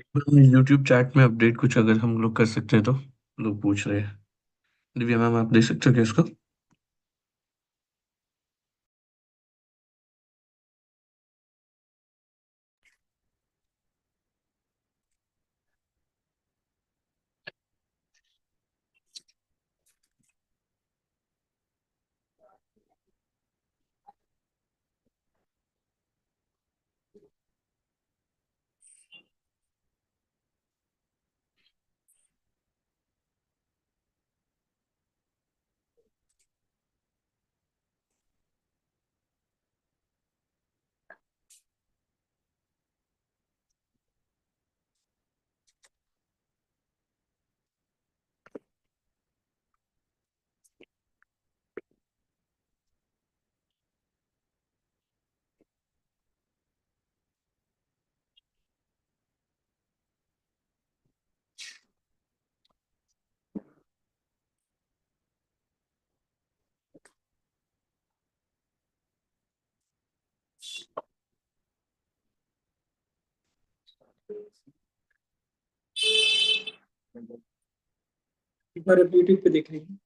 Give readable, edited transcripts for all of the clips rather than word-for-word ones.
YouTube chat में update कुछ अगर हम लोग कर सकते हैं तो लोग पूछ रहे हैं। दिव्या मैम, आप दे सकते हो क्या इसको? एक बार यूट्यूब पे देख लीजिए।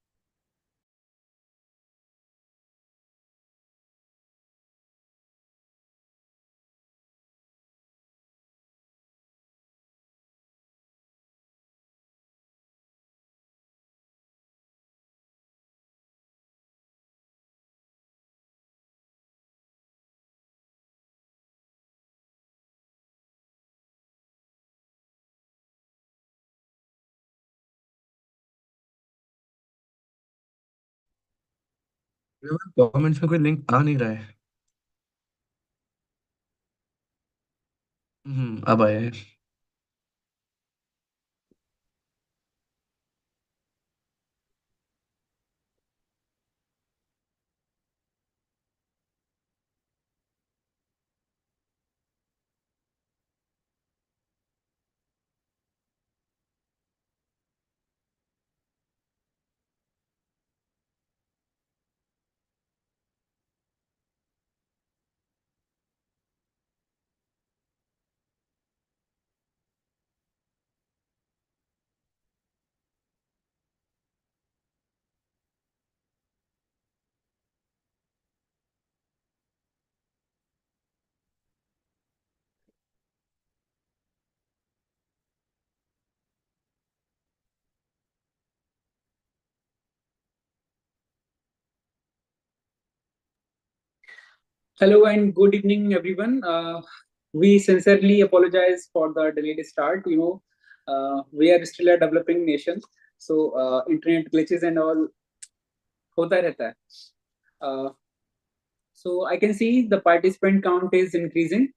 कमेंट्स में कोई लिंक आ नहीं रहा है। अब आया है। Hello and good evening, everyone. We sincerely apologize for the delayed start. We are still a developing nation, so internet glitches and all होता रहता है. Uh, so I can see the participant count is increasing.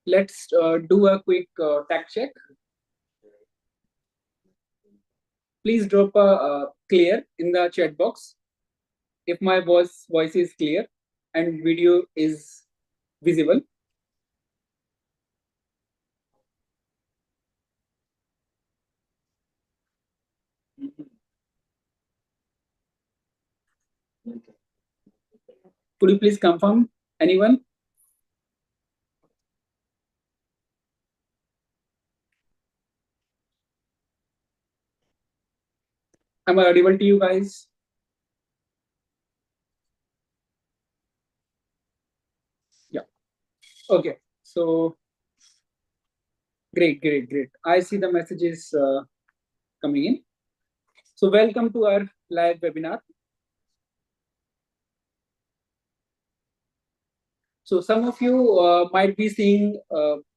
Let's do a quick tag check. Please drop a clear in the chat box if my voice is clear and video is visible. Could you please confirm, anyone? Am I audible to you guys? Yeah. Okay. So great. I see the messages coming in. So welcome to our live webinar. So some of you might be seeing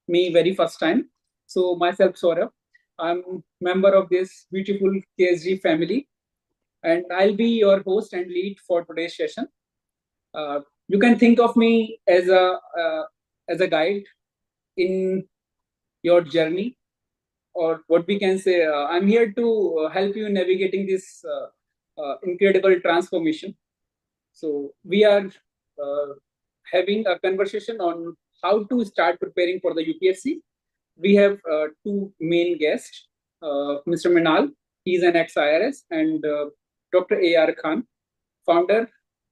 me very first time. So myself, Saurabh. I'm member of this beautiful KSG family, and I'll be your host and lead for today's session. You can think of me as a guide in your journey, or what we can say. I'm here to help you navigating this incredible transformation. So we are uh, having a conversation on how to start preparing for the UPSC. We have two main guests, Mr. Minal, he's an ex-IRS, and Dr. A.R. Khan, founder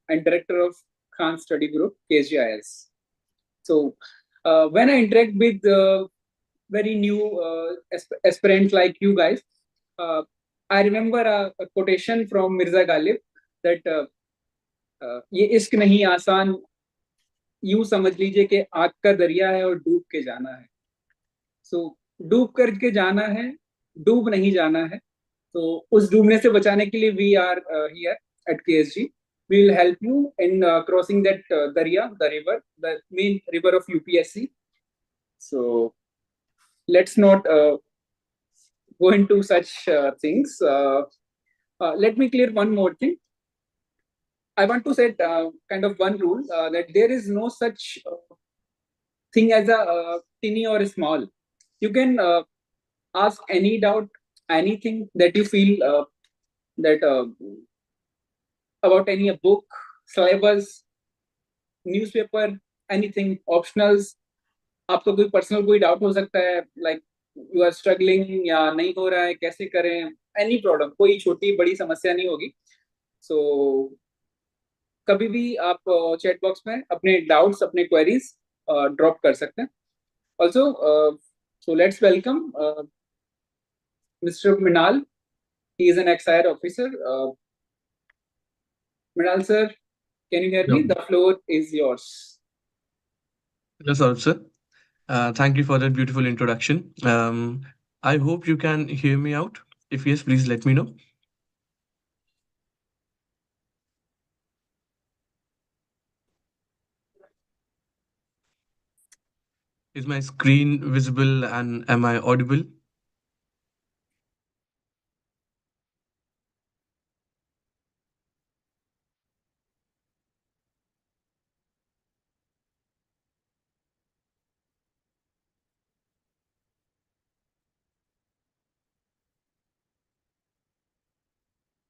and director of Khan Study Group, KSGIS. So when I interact with very new aspirants like you guys, uh, I remember a quotation from Mirza Ghalib that ये इश्क नहीं आसान, यूं समझ लीजिए कि आग का दरिया है और डूब के जाना है. सो डूब करके जाना है, डूब नहीं जाना है. तो उस डूबने से बचाने के लिए we are here at KSG. We will help you in crossing that darya, the river, the main river of UPSC. So let's not go into such things. Let me clear one more thing. I want to set kind of one rule that there is no such thing as a tiny or small. You can ask any doubt, anything that you feel that about any book, syllabus, newspaper, anything, optionals. आपको कोई personal कोई doubt हो सकता है, like you are struggling या नहीं हो रहा है, कैसे करें, एनी प्रॉब्लम, कोई छोटी बड़ी समस्या नहीं होगी. सो कभी भी आप चैट बॉक्स में अपने डाउट्स, अपने क्वेरीज ड्रॉप कर सकते हैं. Also so let's welcome mister Mrinal. He is an excise officer. Mrinal sir, can you hear me? Yeah. The floor is yours. Yes, Saurabh sir. Thank you for that beautiful introduction. I hope you can hear me out. If yes, please let me know. Is my screen visible and am I audible?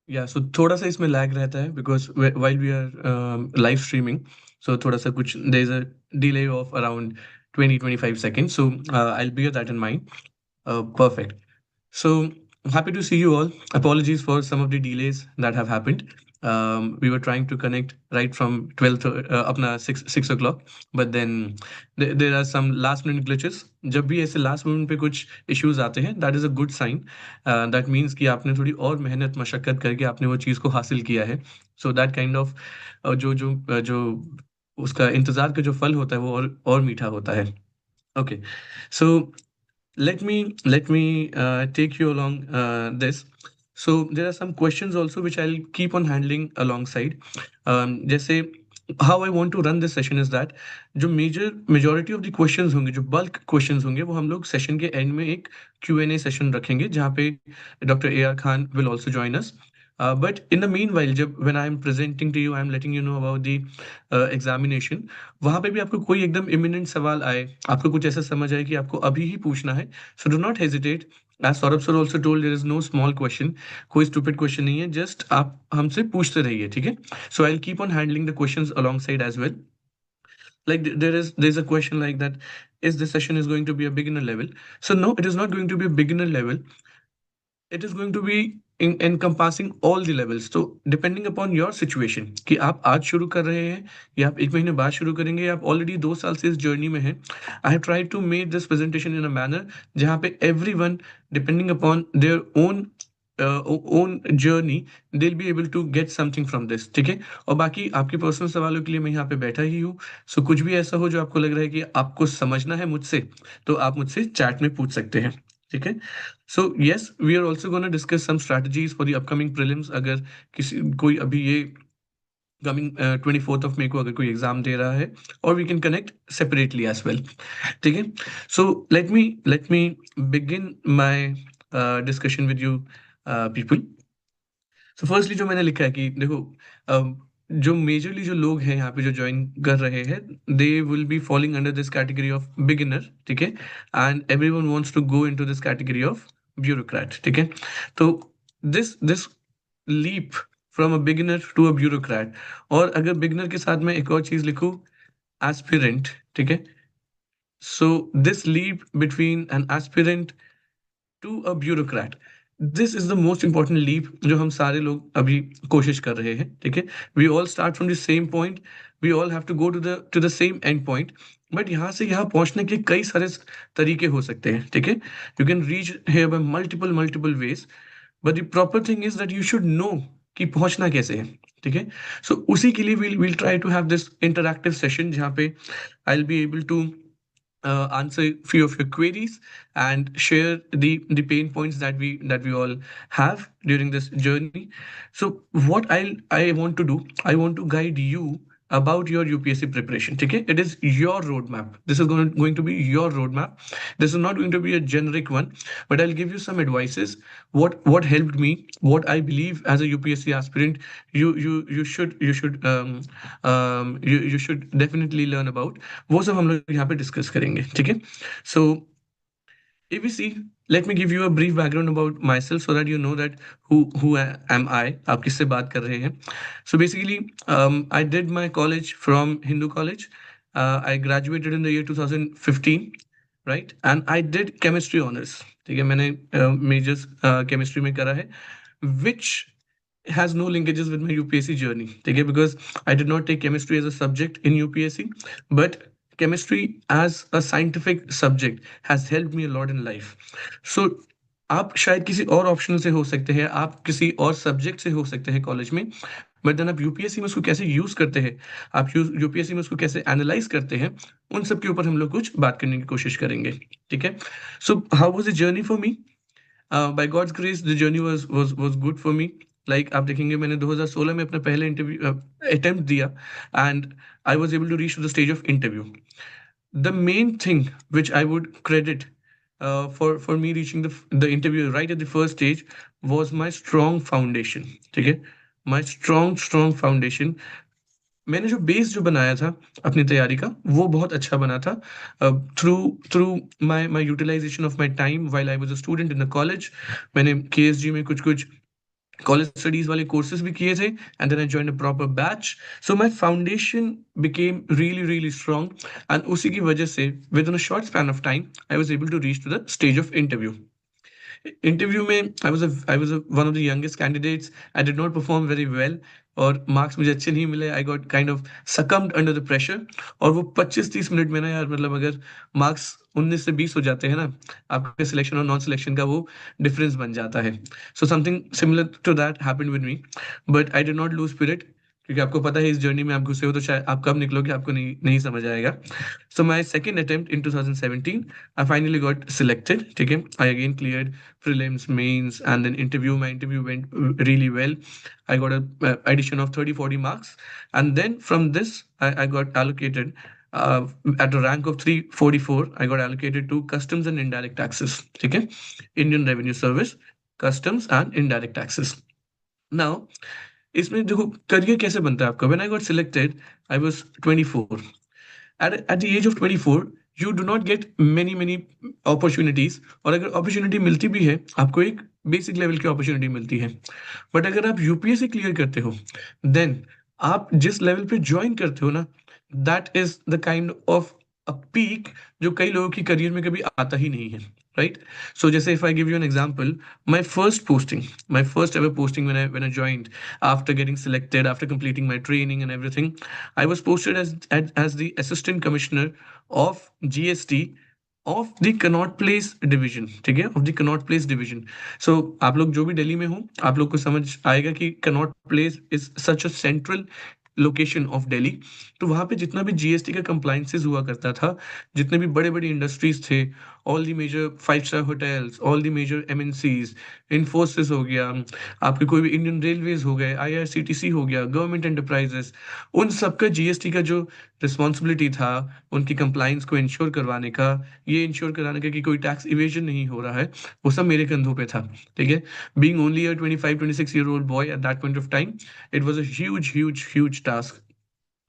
या सो थोड़ा सा इसमें lag रहता है because while we are live streaming. So थोड़ा सा कुछ there is a delay of around 20-25 seconds. So I'll bear that in mind. Perfect. So happy to see you all. Apologies for some of the delays that have happened. We were trying to connect right from 12 अपना 6 o'clock, but then there are some last minute glitches. जब भी ऐसे last minute पे कुछ issues आते हैं, that is a good sign. That means कि आपने थोड़ी और मेहनत मशक्कत करके आपने वो चीज़ को हासिल किया है. So that kind of जो उसका इंतजार का जो फल होता है वो और मीठा होता है. Okay, so let me take you along this. So there are some questions also which I'll keep on handling alongside. जैसे how I want to run this session is that जो majority of the questions होंगे, जो bulk questions होंगे, वो हम लोग session के end में एक Q&A session रखेंगे जहाँ पे Dr. A.R. Khan will also join us. But in the meanwhile, जब when I am presenting to you, I am letting you know about the examination. वहां पे भी आपको कोई एकदम इमिनेंट सवाल आए, आपको कुछ ऐसा समझ आए कि आपको अभी ही पूछना है, so do not hesitate. As Saurabh sir also told, there is no small question. कोई स्टूपिड क्वेश्चन नहीं है, जस्ट आप हमसे पूछते रहिए, ठीक है. So I will keep on handling the questions alongside as well. Like there's a question like that, is this session is going to be a beginner level? So no, it is not going to be a beginner level. It is going to be encompassing all the levels. तो depending upon your situation कि आप आज शुरू कर रहे हैं या आप एक महीने बाद शुरू करेंगे या आप ऑलरेडी 2 साल से इस जर्नी में हैं. I have tried to make this presentation in a manner जहाँ पे everyone depending upon their own journey they will be able to get something from this, ठीक है. और बाकी आपके पर्सनल सवालों के लिए मैं यहाँ पे बैठा ही हूँ. सो कुछ भी ऐसा हो जो आपको लग रहा है कि आपको समझना है मुझसे, तो आप मुझसे चैट में पूछ सकते हैं, ठीक है. So yes, we are also gonna discuss some strategies for the upcoming prelims. अगर कोई अभी ये कमिंग 24 मई को अगर कोई एग्जाम दे रहा है, और we can connect separately as well, ठीक है. So let me begin my discussion with you people. So firstly जो मैंने लिखा है कि देखो, जो मेजरली जो लोग हैं यहाँ पे जो ज्वाइन कर रहे हैं, they will be following under this category of beginner, ठीक है. And everyone wants to go into this category of bureaucrat, ठीक है. तो this leap from a beginner to a bureaucrat, और अगर बिगिनर के साथ में एक और चीज लिखूं, एस्पिरेंट, ठीक है. So this leap between an aspirant to a bureaucrat, this is the most important leap जो हम सारे लोग अभी कोशिश कर रहे हैं, ठीक है. We all start from the same point, we all have to go to the same end point, but यहाँ से यहाँ पहुँचने के कई सारे तरीके हो सकते हैं, ठीक है। You can reach here bye multiple multiple ways, but the proper thing is that you should know कि पहुंचना कैसे है, ठीक है। सो उसी के लिए we'll try to have this interactive session जहाँ पे I'll be able to answer few of your queries and share the pain points that we all have during this journey. So what I want to do, I want to guide you about your UPSC preparation. Okay, it is your roadmap. This is going to be your roadmap. This is not going to be a generic one, but I'll give you some advices. What helped me, what I believe as a UPSC aspirant, you should definitely learn about. वो सब हम लोग यहाँ पे discuss करेंगे, ठीक है। सो if we see, let me give you a brief background about myself so that you know that who am I, आप किससे बात कर रहे हैं। So basically, I did my college from Hindu College. I graduated in the year 2015, right? And I did chemistry honors. ठीक है, मैंने measures chemistry में करा है, which has no linkages with my UPSC journey. ठीक है, because I did not take chemistry as a subject in UPSC, but chemistry as a scientific subject has helped me a lot in life. So आप शायद किसी और option से हो सकते हैं, आप किसी और सब्जेक्ट से हो सकते हैं कॉलेज में, बट देन आप यूपीएससी में उसको कैसे यूज करते हैं, आप यूपीएससी में उसको कैसे एनालाइज करते हैं, उन सब के ऊपर हम लोग कुछ बात करने की कोशिश करेंगे, ठीक है। So how was the journey for me? By God's grace the journey was good for me. Like आप देखेंगे मैंने 2016 में अपना पहले इंटरव्यू अटेम्प्ट दिया, and I was able to reach to the stage of interview. The main thing which I would credit for me reaching the interview right at the first stage was my strong foundation, ठीक है। My strong foundation, मैंने जो base जो बनाया था अपनी तैयारी का, वो बहुत अच्छा बना था through through my utilization of my time while I was a student in the college. मैंने केएसजी में कुछ कुछ कॉलेज स्टडीज वाले कोर्सेज भी किए थे, and then I joined a proper batch. So my foundation became really really strong, and उसी की वजह से within a short span of time I was able to reach to the stage of interview. Interview में I was one of the youngest candidates. I did not perform very well, और marks मुझे अच्छे नहीं मिले। I got kind of succumbed under the pressure. और वो 25-30 minute में ना यार, मतलब अगर मार्क्स 19 से 20 हो जाते हैं ना, आपके सिलेक्शन और नॉन सिलेक्शन का वो डिफरेंस बन जाता है। So something similar to that happened with me, but I did not lose spirit, क्योंकि आपको पता है इस जर्नी में आप घुसे हो तो शायद आप कब निकलोगे आपको नहीं नहीं समझ आएगा। So my second attempt in 2017, I finally got selected. ठीक है, I again cleared prelims, mains, and then interview. My interview went really well. I got a addition of 30-40 marks, and then from this I got allocated uh, at a rank of 344. I got allocated to customs and indirect taxes. ठीक है, Indian Revenue Service, customs and indirect taxes. Now इसमें देखो career कैसे बनता है आपका। When I got selected, I was 24. At the age of 24, you do not get many opportunities, और अगर अपॉर्चुनिटी मिलती भी है आपको एक बेसिक लेवल की अपॉर्चुनिटी मिलती है। बट अगर आप यूपीएससी क्लियर करते हो, देन आप जिस लेवल पे ज्वाइन करते हो ना, that is the kind of a peak जो कई लोगों की करियर में कभी आता ही नहीं है, राइट। सो जैसे if I give you an example, my first ever posting when I joined after getting selected, after completing my training and everything, I was posted as the assistant commissioner of GST of the Connaught place division, ठीक है, of the Connaught place division. So आप लोग जो भी दिल्ली में हो, आप लोग को समझ आएगा कि Connaught place is such a central location of Delhi. तो वहाँ पे जितना भी जीएसटी का कंप्लाइंसेस हुआ करता था, जितने भी बड़े बड़े इंडस्ट्रीज थे, all the major 5 star hotels, all the major MNCs, Infosys हो गया, आपके कोई भी इंडियन रेलवेज हो गए, आईआरसीटीसी हो गया, गवर्नमेंट एंटरप्राइजेस, उन सबका जीएसटी का जो रिस्पॉन्सिबिलिटी था उनकी कंप्लाइंस को इंश्योर करवाने का, ये इंश्योर कराने का कि कोई टैक्स इवेजन नहीं हो रहा है, वो सब मेरे कंधों पे था, ठीक है। Being only a 25-26 year old boy at that point of time, it was a huge task.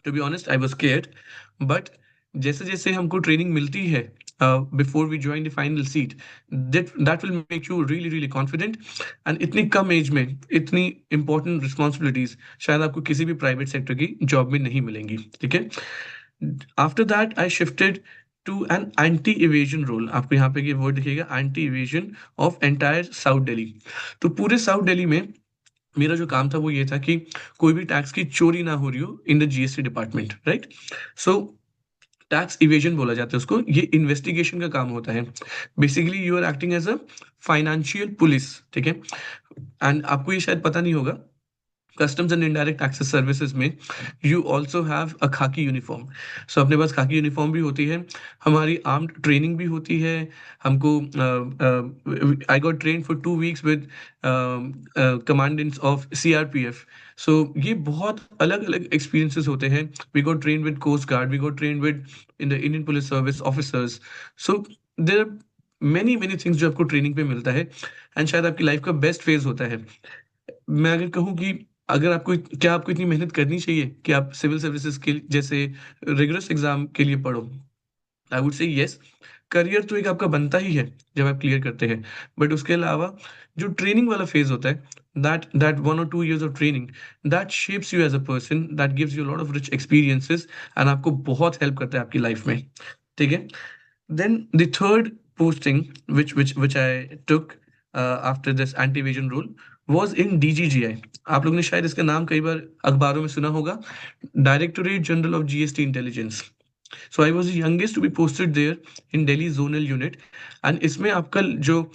To be honest, I was scared, but जैसे जैसे हमको ट्रेनिंग मिलती है before we join the final seat, that will make you really really confident. And इतनी कम as में इतनी important responsibilities शायद आपको किसी भी प्राइवेट सेक्टर की जॉब में नहीं मिलेंगी, ठीक है। After that I shifted to an anti evasion role. आपको यहाँ पे ये वर्ड दिखेगा, anti evasion of entire south Delhi. तो पूरे साउथ दिल्ली में मेरा जो काम था वो ये था कि कोई भी टैक्स की चोरी ना हो रही हो इन the GST department, right? So tax evasion बोला जाता है उसको, ये इन्वेस्टिगेशन का काम होता है। Basically you are acting as a financial police, ठीक है? एंड आपको ये शायद पता नहीं होगा, customs and indirect taxes services में you also have a khaki uniform. सो अपने पास खाकी यूनिफॉर्म भी होती है, हमारी आर्म्ड ट्रेनिंग भी होती है। हमको I got train for 2 weeks with commandants of CRPF. So ये बहुत अलग अलग एक्सपीरियंसेस होते हैं। We got train with coast guard, we got train with in the Indian police service officers. So there are many many things जो आपको training पे मिलता है, एंड शायद आपकी लाइफ का बेस्ट फेज होता है। मैं अगर कहूँ कि अगर आपको क्या आपको इतनी मेहनत करनी चाहिए कि आप सिविल सर्विसेज के जैसे रिगरस एग्जाम के लिए पढ़ो? I would say yes. Career तो एक आपका बनता ही है जब आप क्लियर करते हैं, बट उसके अलावा जो ट्रेनिंग वाला फेज होता है, that 1 or 2 years of training, that shapes you as a person, that gives you lot of rich experiences, and आपको बहुत हेल्प करता है आपकी लाइफ में, ठीक है? Then the third posting, which I took after this anti-evasion rule, was in DGGI. आप लोगों ने शायद इसका नाम कई बार अखबारों में सुना होगा, directorate general of GST intelligence. So I was the youngest to be posted there in Delhi zonal unit. And इसमें आपका जो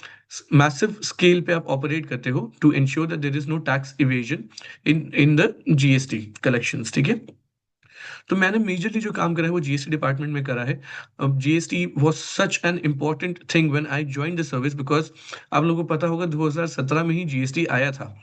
मैसिव स्केल पे आप ऑपरेट करते हो to ensure that there is no tax evasion in the GST collections, ठीक है? तो मैंने मेजरली जो काम करा है वो जीएसटी डिपार्टमेंट में करा है। अब GST was such an important thing when I joined the service, because आप लोगों को पता होगा 2017 में ही जीएसटी आया था।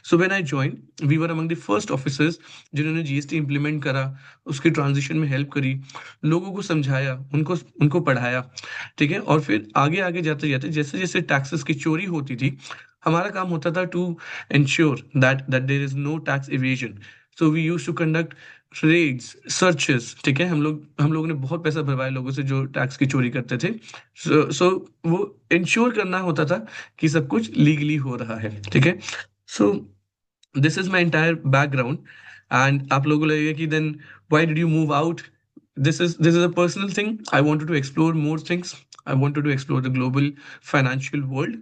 So when I joined we were among the first officers जिन्होंने जीएसटी इम्प्लीमेंट करा, उसके ट्रांजिशन में हेल्प करी, लोगों को समझाया, उनको उनको पढ़ाया, ठीक है? और फिर आगे-आगे जाते-जाते जैसे-जैसे टैक्सेस की चोरी होती थी, हमारा काम होता था to ensure that there is no tax evasion. So we used to conduct raids, searches, ठीक है? हम लोगों ने बहुत पैसा भरवाया लोगों से जो टैक्स की चोरी करते थे। सो वो एन्श्योर करना होता था कि सब कुछ लीगली हो रहा है, ठीक है? So this is my entire background. And आप लोगों को लगेगा कि then why did you move out? This is a personal thing. I wanted to explore more things. I wanted to explore the global financial world.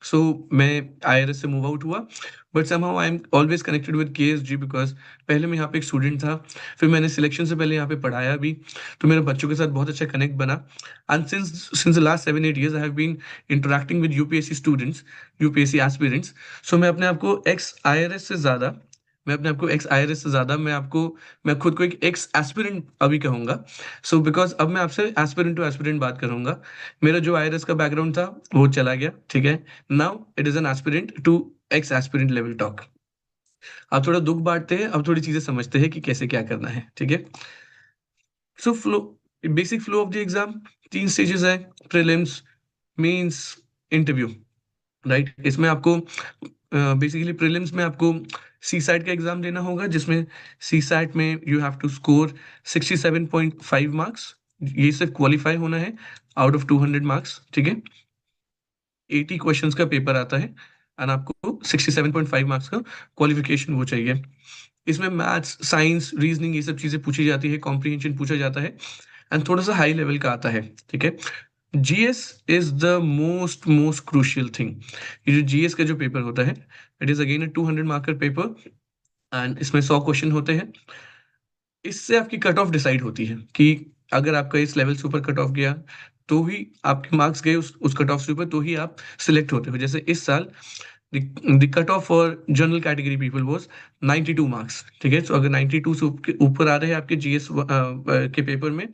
So मैं IRS से move out हुआ, but somehow I am always connected with KSG, because पहले मैं यहाँ पे एक student था, फिर मैंने सिलेक्शन से पहले यहाँ पे पढ़ाया भी, तो मेरा बच्चों के साथ बहुत अच्छा कनेक्ट बना। And since the last 7-8 years I have been interacting with UPSC students, UPSC aspirants. So मैं अपने आप को एक्स IRS से ज़्यादा, मैं खुद को एक एक्स एस्पिरेंट अभी कहूँगा। सो बिकॉज़ अब मैं आपसे एस्पिरेंट टू एस्पिरेंट बात करूँगा। मेरा जो आईआरएस का बैकग्राउंड था, वो चला गया, ठीक है? Now it is an aspirant to ex aspirant level talk. अब थोड़ा दुःख बाँटते हैं, अब थोड़ी चीज़ें समझते हैं कि कैसे क्या करना है, ठीक है? So basic flow of the exam 3 stages है, प्रीलिम्स, मेंस, इंटरव्यू, राइट? इसमें आपको बेसिकली प्रीलिम्स में आपको सीसैट का एग्ज़ाम देना होगा, जिसमें सीसैट में you have to score 67.5 marks. ये सिर्फ क्वालीफाई होना है आउट ऑफ 200 मार्क्स, ठीक है? 80 क्वेश्चंस का पेपर आता है, एंड आपको 67.5 मार्क्स का क्वालिफिकेशन वो चाहिए। इसमें मैथ्स, साइंस, रीजनिंग ये सब चीज़ें पूछी जाती है, कॉम्प्रिहेंशन पूछा जाता है, एंड थोड़ा सा हाई लेवल का आता है, ठीक है? GS is the most most crucial thing. ये जो जीएस का जो पेपर होता है, it is again a 200 marker paper, and इसमें 100 क्वेश्चन होते हैं। इससे आपकी कट ऑफ डिसाइड होती है कि अगर आपका इस लेवल से ऊपर कट ऑफ गया, तो ही आपके मार्क्स गए उस कट ऑफ से ऊपर, तो ही आप सिलेक्ट होते हो। जैसे इस साल the cut off for general category people was 92 marks, ठीक है? तो अगर 92 से ऊपर आ रहे हैं आपके जीएस के पेपर में,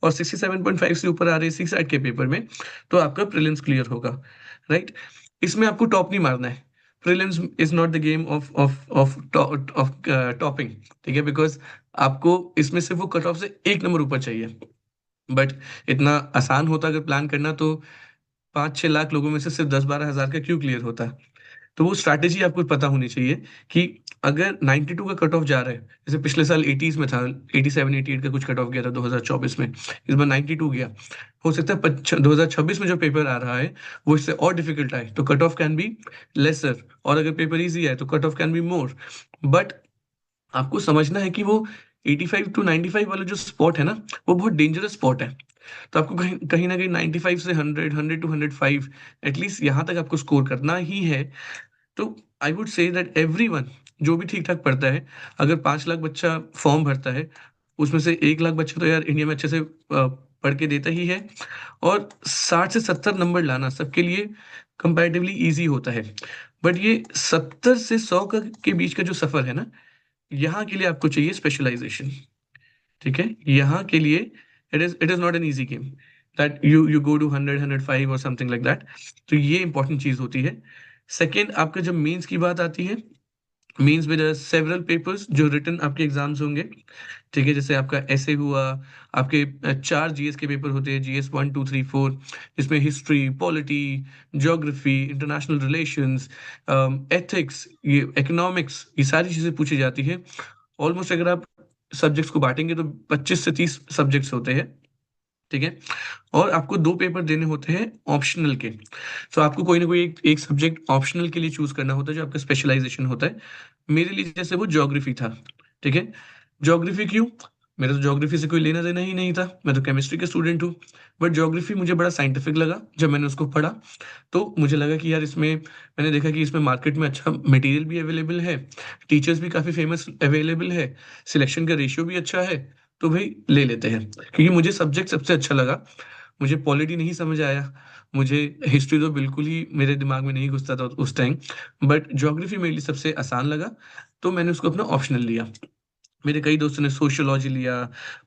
और 67.5 से ऊपर आ रहे हैं सीसैट के पेपर में, तो आपका प्रीलिम्स क्लियर होगा, राइट? इसमें आपको टॉप नहीं मारना है। Prelims is not the game of topping, ठीक है? बिकॉज आपको इसमें सिर्फ वो कट ऑफ से 1 नंबर ऊपर चाहिए। बट इतना आसान होता अगर प्लान करना, तो 5-6 लाख लोगों में से सिर्फ 10-12 हज़ार का क्यों क्लियर होता? तो वो स्ट्रैटेजी आपको पता होनी चाहिए कि अगर 92 का कट ऑफ जा रहा है, जैसे पिछले साल 80s में था, 87-88 का कुछ कट ऑफ गया था 2024 में, इस बार 92 गया। हो सकता है 2026 में जो पेपर आ रहा है वो इससे और डिफिकल्ट आए, तो cut off can be lesser, और अगर पेपर इजी आए तो cut off can be more. But आपको समझना है कि वो 85 टू 95 वाला जो स्पॉट है ना, वो बहुत डेंजरस स्पॉट है। तो आपको कहीं कहीं ना कहीं 95 से 100, 100 टू 105, एटलीस्ट यहाँ तक आपको स्कोर करना ही है। तो I would say that everyone जो भी ठीक ठाक पढ़ता है, अगर 5 लाख बच्चा फॉर्म भरता है, उसमें से 1 लाख बच्चा तो यार इंडिया में अच्छे से पढ़ के देता ही है। और 60 से 70 नंबर लाना सबके लिए कंपैरेटिवली ईजी होता है। बट ये 70 से 100 के बीच का जो सफर है ना, यहाँ के लिए आपको चाहिए स्पेशलाइजेशन। ठीक है, यहाँ के लिए it is not an easy game that you go to 100 105 और समथिंग लाइक दैट। तो ये इंपॉर्टेंट चीज होती है। सेकेंड, आपका जब मेंस की बात आती है, मेंस में सेवरल पेपर्स जो रिटन आपके एग्जाम्स होंगे। ठीक है, जैसे आपका ऐसे हुआ, आपके 4 जीएस के पेपर होते हैं, GS 1 2 3 4, जिसमें history, polity, geography, international relations, ethics, ये इकोनॉमिक्स, ये सारी चीजें पूछी जाती है। ऑलमोस्ट अगर आप सब्जेक्ट्स को बांटेंगे तो 25 से 30 सब्जेक्ट्स होते हैं। ठीक है, और आपको 2 पेपर देने होते हैं ऑप्शनल के। तो आपको कोई ना कोई एक सब्जेक्ट ऑप्शनल के लिए चूज करना होता है, जो आपका स्पेशलाइजेशन होता है। मेरे लिए जैसे वो ज्योग्राफी था। ठीक है, ज्योग्राफी क्यों? मेरा तो ज्योग्राफी से कोई लेना देना ही नहीं था, मैं तो केमिस्ट्री के स्टूडेंट हूँ। बट ज्योग्राफी मुझे बड़ा साइंटिफिक लगा जब मैंने उसको पढ़ा। तो मुझे लगा कि यार इसमें, मैंने देखा कि इसमें मार्केट में अच्छा मटेरियल भी अवेलेबल है, टीचर्स भी काफ़ी फेमस अवेलेबल है, सिलेक्शन का रेशियो भी अच्छा है। तो भाई ले लेते हैं, क्योंकि मुझे सब्जेक्ट सबसे अच्छा लगा। मुझे पॉलिटी नहीं समझ आया, मुझे हिस्ट्री तो बिल्कुल ही मेरे दिमाग में नहीं घुसता था उस टाइम। बट ज्योग्राफी मेरे लिए सबसे आसान लगा, तो मैंने उसको अपना ऑप्शनल लिया। मेरे कई दोस्तों ने सोशियोलॉजी लिया,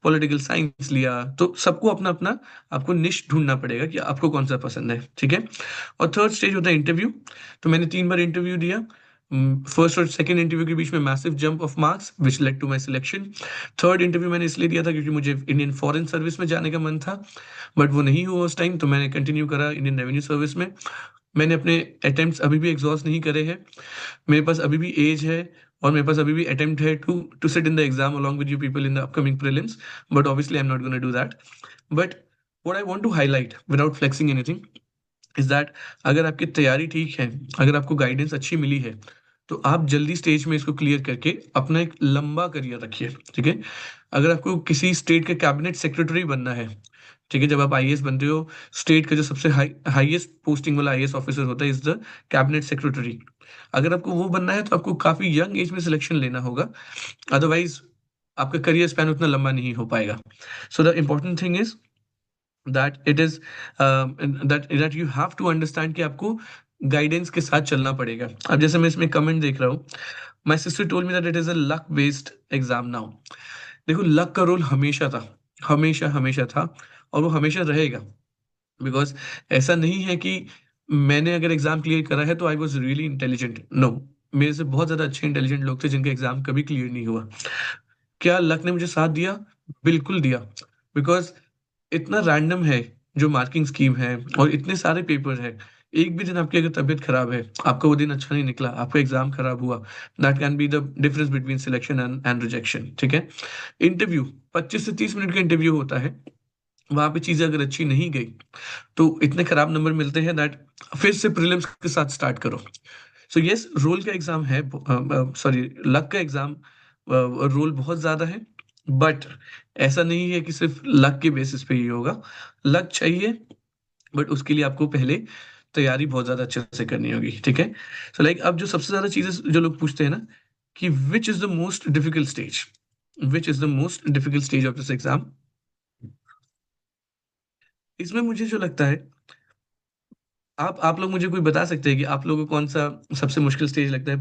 पॉलिटिकल साइंस लिया। तो सबको अपना अपना, आपको निश ढूंढना पड़ेगा कि आपको कौन सा पसंद है। ठीक है, और थर्ड स्टेज होता है इंटरव्यू। तो मैंने 3 बार इंटरव्यू दिया। फर्स्ट और सेकंड इंटरव्यू के बीच में massive jump of marks which led to my selection. Third interview मैंने इसलिए दिया था क्योंकि मुझे इंडियन फॉरेन सर्विस में जाने का मन था, बट वो नहीं हुआ उस टाइम, तो मैंने कंटिन्यू करा इंडियन रेवेन्यू सर्विस में। मैंने अपने अटेम्प्ट्स अभी भी एग्जॉस्ट नहीं करे हैं। मेरे पास अभी भी एज है, और मेरे पास अभी भी अटेम्प्ट है to sit in the exam along with you people in the upcoming prelims, but obviously I'm not going to do that. But what I want to highlight without flexing anything is that अगर आपकी तैयारी ठीक है, अगर आपको guidance अच्छी मिली है, तो आप जल्दी स्टेज में इसको क्लियर करके अपना एक लंबा करियर रखिए। ठीक है, अगर आपको किसी स्टेट के कैबिनेट सेक्रेटरी बनना है, ठीक है, जब आप आईएएस बनते हो, स्टेट का जो सबसे हाईएस्ट पोस्टिंग वाला आईएएस ऑफिसर होता है इज द कैबिनेट सेक्रेटरी। अगर आपको वो बनना है तो आपको काफी यंग एज में सिलेक्शन लेना होगा, अदरवाइज आपका करियर स्पैन उतना लंबा नहीं हो पाएगा। So the important thing is that it is that you have to understand कि आपको गाइडेंस के साथ चलना पड़ेगा। अब जैसे मैं इसमें कमेंट देख रहा हूँ, my sister told me that it is a luck based exam now. देखो, लक का रोल हमेशा था, हमेशा हमेशा था, और वो हमेशा रहेगा। बिकॉज ऐसा नहीं है कि मैंने अगर एग्जाम क्लियर करा है तो I was really intelligent, no. मेरे से बहुत ज्यादा अच्छे इंटेलिजेंट लोग थे जिनका एग्जाम कभी क्लियर नहीं हुआ। क्या लक ने मुझे साथ दिया? बिल्कुल दिया। बिकॉज इतना रैंडम है जो मार्किंग स्कीम है, और इतने सारे पेपर है। एक भी दिन आपकी अगर तबीयत खराब है, आपका वो दिन अच्छा नहीं निकला, आपका एग्जाम खराब हुआ, that can be the difference between selection and rejection. ठीक है, इंटरव्यू 25 से 30 मिनट का इंटरव्यू होता है। वहां पे चीजें अगर अच्छी नहीं गई, तो इतने खराब नंबर मिलते हैं दैट फिर से प्रीलिम्स के साथ स्टार्ट करो। सो यस, रोल का एग्जाम है, सॉरी, लक का एग्जाम, रोल बहुत ज्यादा है। बट ऐसा नहीं है कि सिर्फ लक के बेसिस पे ही होगा। लक चाहिए, बट उसके लिए आपको पहले तैयारी बहुत ज्यादा अच्छे से करनी होगी। ठीक है, सो लाइक अब जो सबसे ज्यादा चीजें जो लोग पूछते हैं ना, कि which is the most difficult stage, which is the most difficult stage of this exam, इसमें मुझे जो लगता है, आप लोग मुझे कोई बता सकते हैं कि आप लोगों को कौन सा सबसे मुश्किल स्टेज लगता है?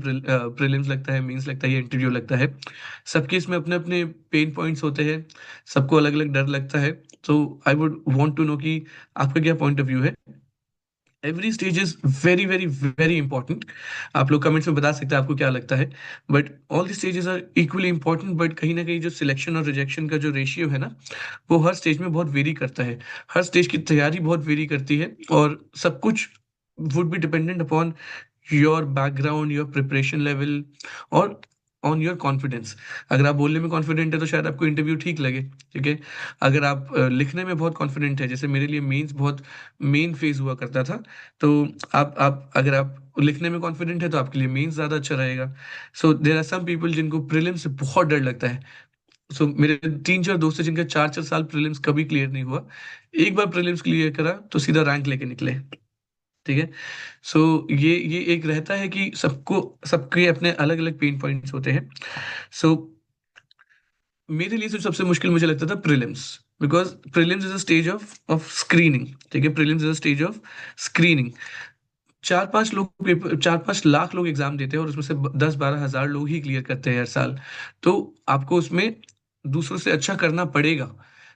प्रीलिम्स लगता है, मेंस लगता है, या इंटरव्यू लगता है? सबके इसमें अपने अपने पेन पॉइंट्स होते हैं, सबको अलग अलग डर लगता है। तो I would want to know कि आपका क्या पॉइंट ऑफ व्यू है। Every stage is very very very important. आप लोग कमेंट्स में बता सकते हैं आपको क्या लगता है। But all the stages are equally important, but कहीं ना कहीं जो सिलेक्शन और रिजेक्शन का जो रेशियो है ना, वो हर स्टेज में बहुत वेरी करता है। हर स्टेज की तैयारी बहुत वेरी करती है, और सब कुछ would be dependent upon your background, your preparation level, और ऑन योर कॉन्फिडेंस। अगर आप बोलने में कॉन्फिडेंट है तो शायद आपको इंटरव्यू ठीक लगे। ठीक है, अगर आप लिखने में बहुत कॉन्फिडेंट है, जैसे मेरे लिए मेंस बहुत मेन फेज हुआ करता था, तो आप अगर आप लिखने में कॉन्फिडेंट है तो आपके लिए मेंस ज्यादा अच्छा रहेगा। सो देर आर सम पीपल जिनको प्रीलिम से बहुत डर लगता है। सो मेरे 3 4 दोस्त हैं जिनका 4 4 साल प्रीलिम्स कभी क्लियर नहीं हुआ। एक बार प्रीलिम्स क्लियर करा तो सीधा रैंक लेके निकले। ठीक है। सो ये एक रहता है कि सबको सबके अपने अलग अलग पेन पॉइंट्स होते हैं। सो मेरे लिए तो सबसे मुश्किल मुझे लगता था prelims, because prelims is a stage of screening. ठीक है, prelims is a stage of screening. 4-5 lakh लोग एग्जाम देते हैं और उसमें से 10-12 हज़ार लोग ही क्लियर करते हैं हर साल। तो आपको उसमें दूसरों से अच्छा करना पड़ेगा,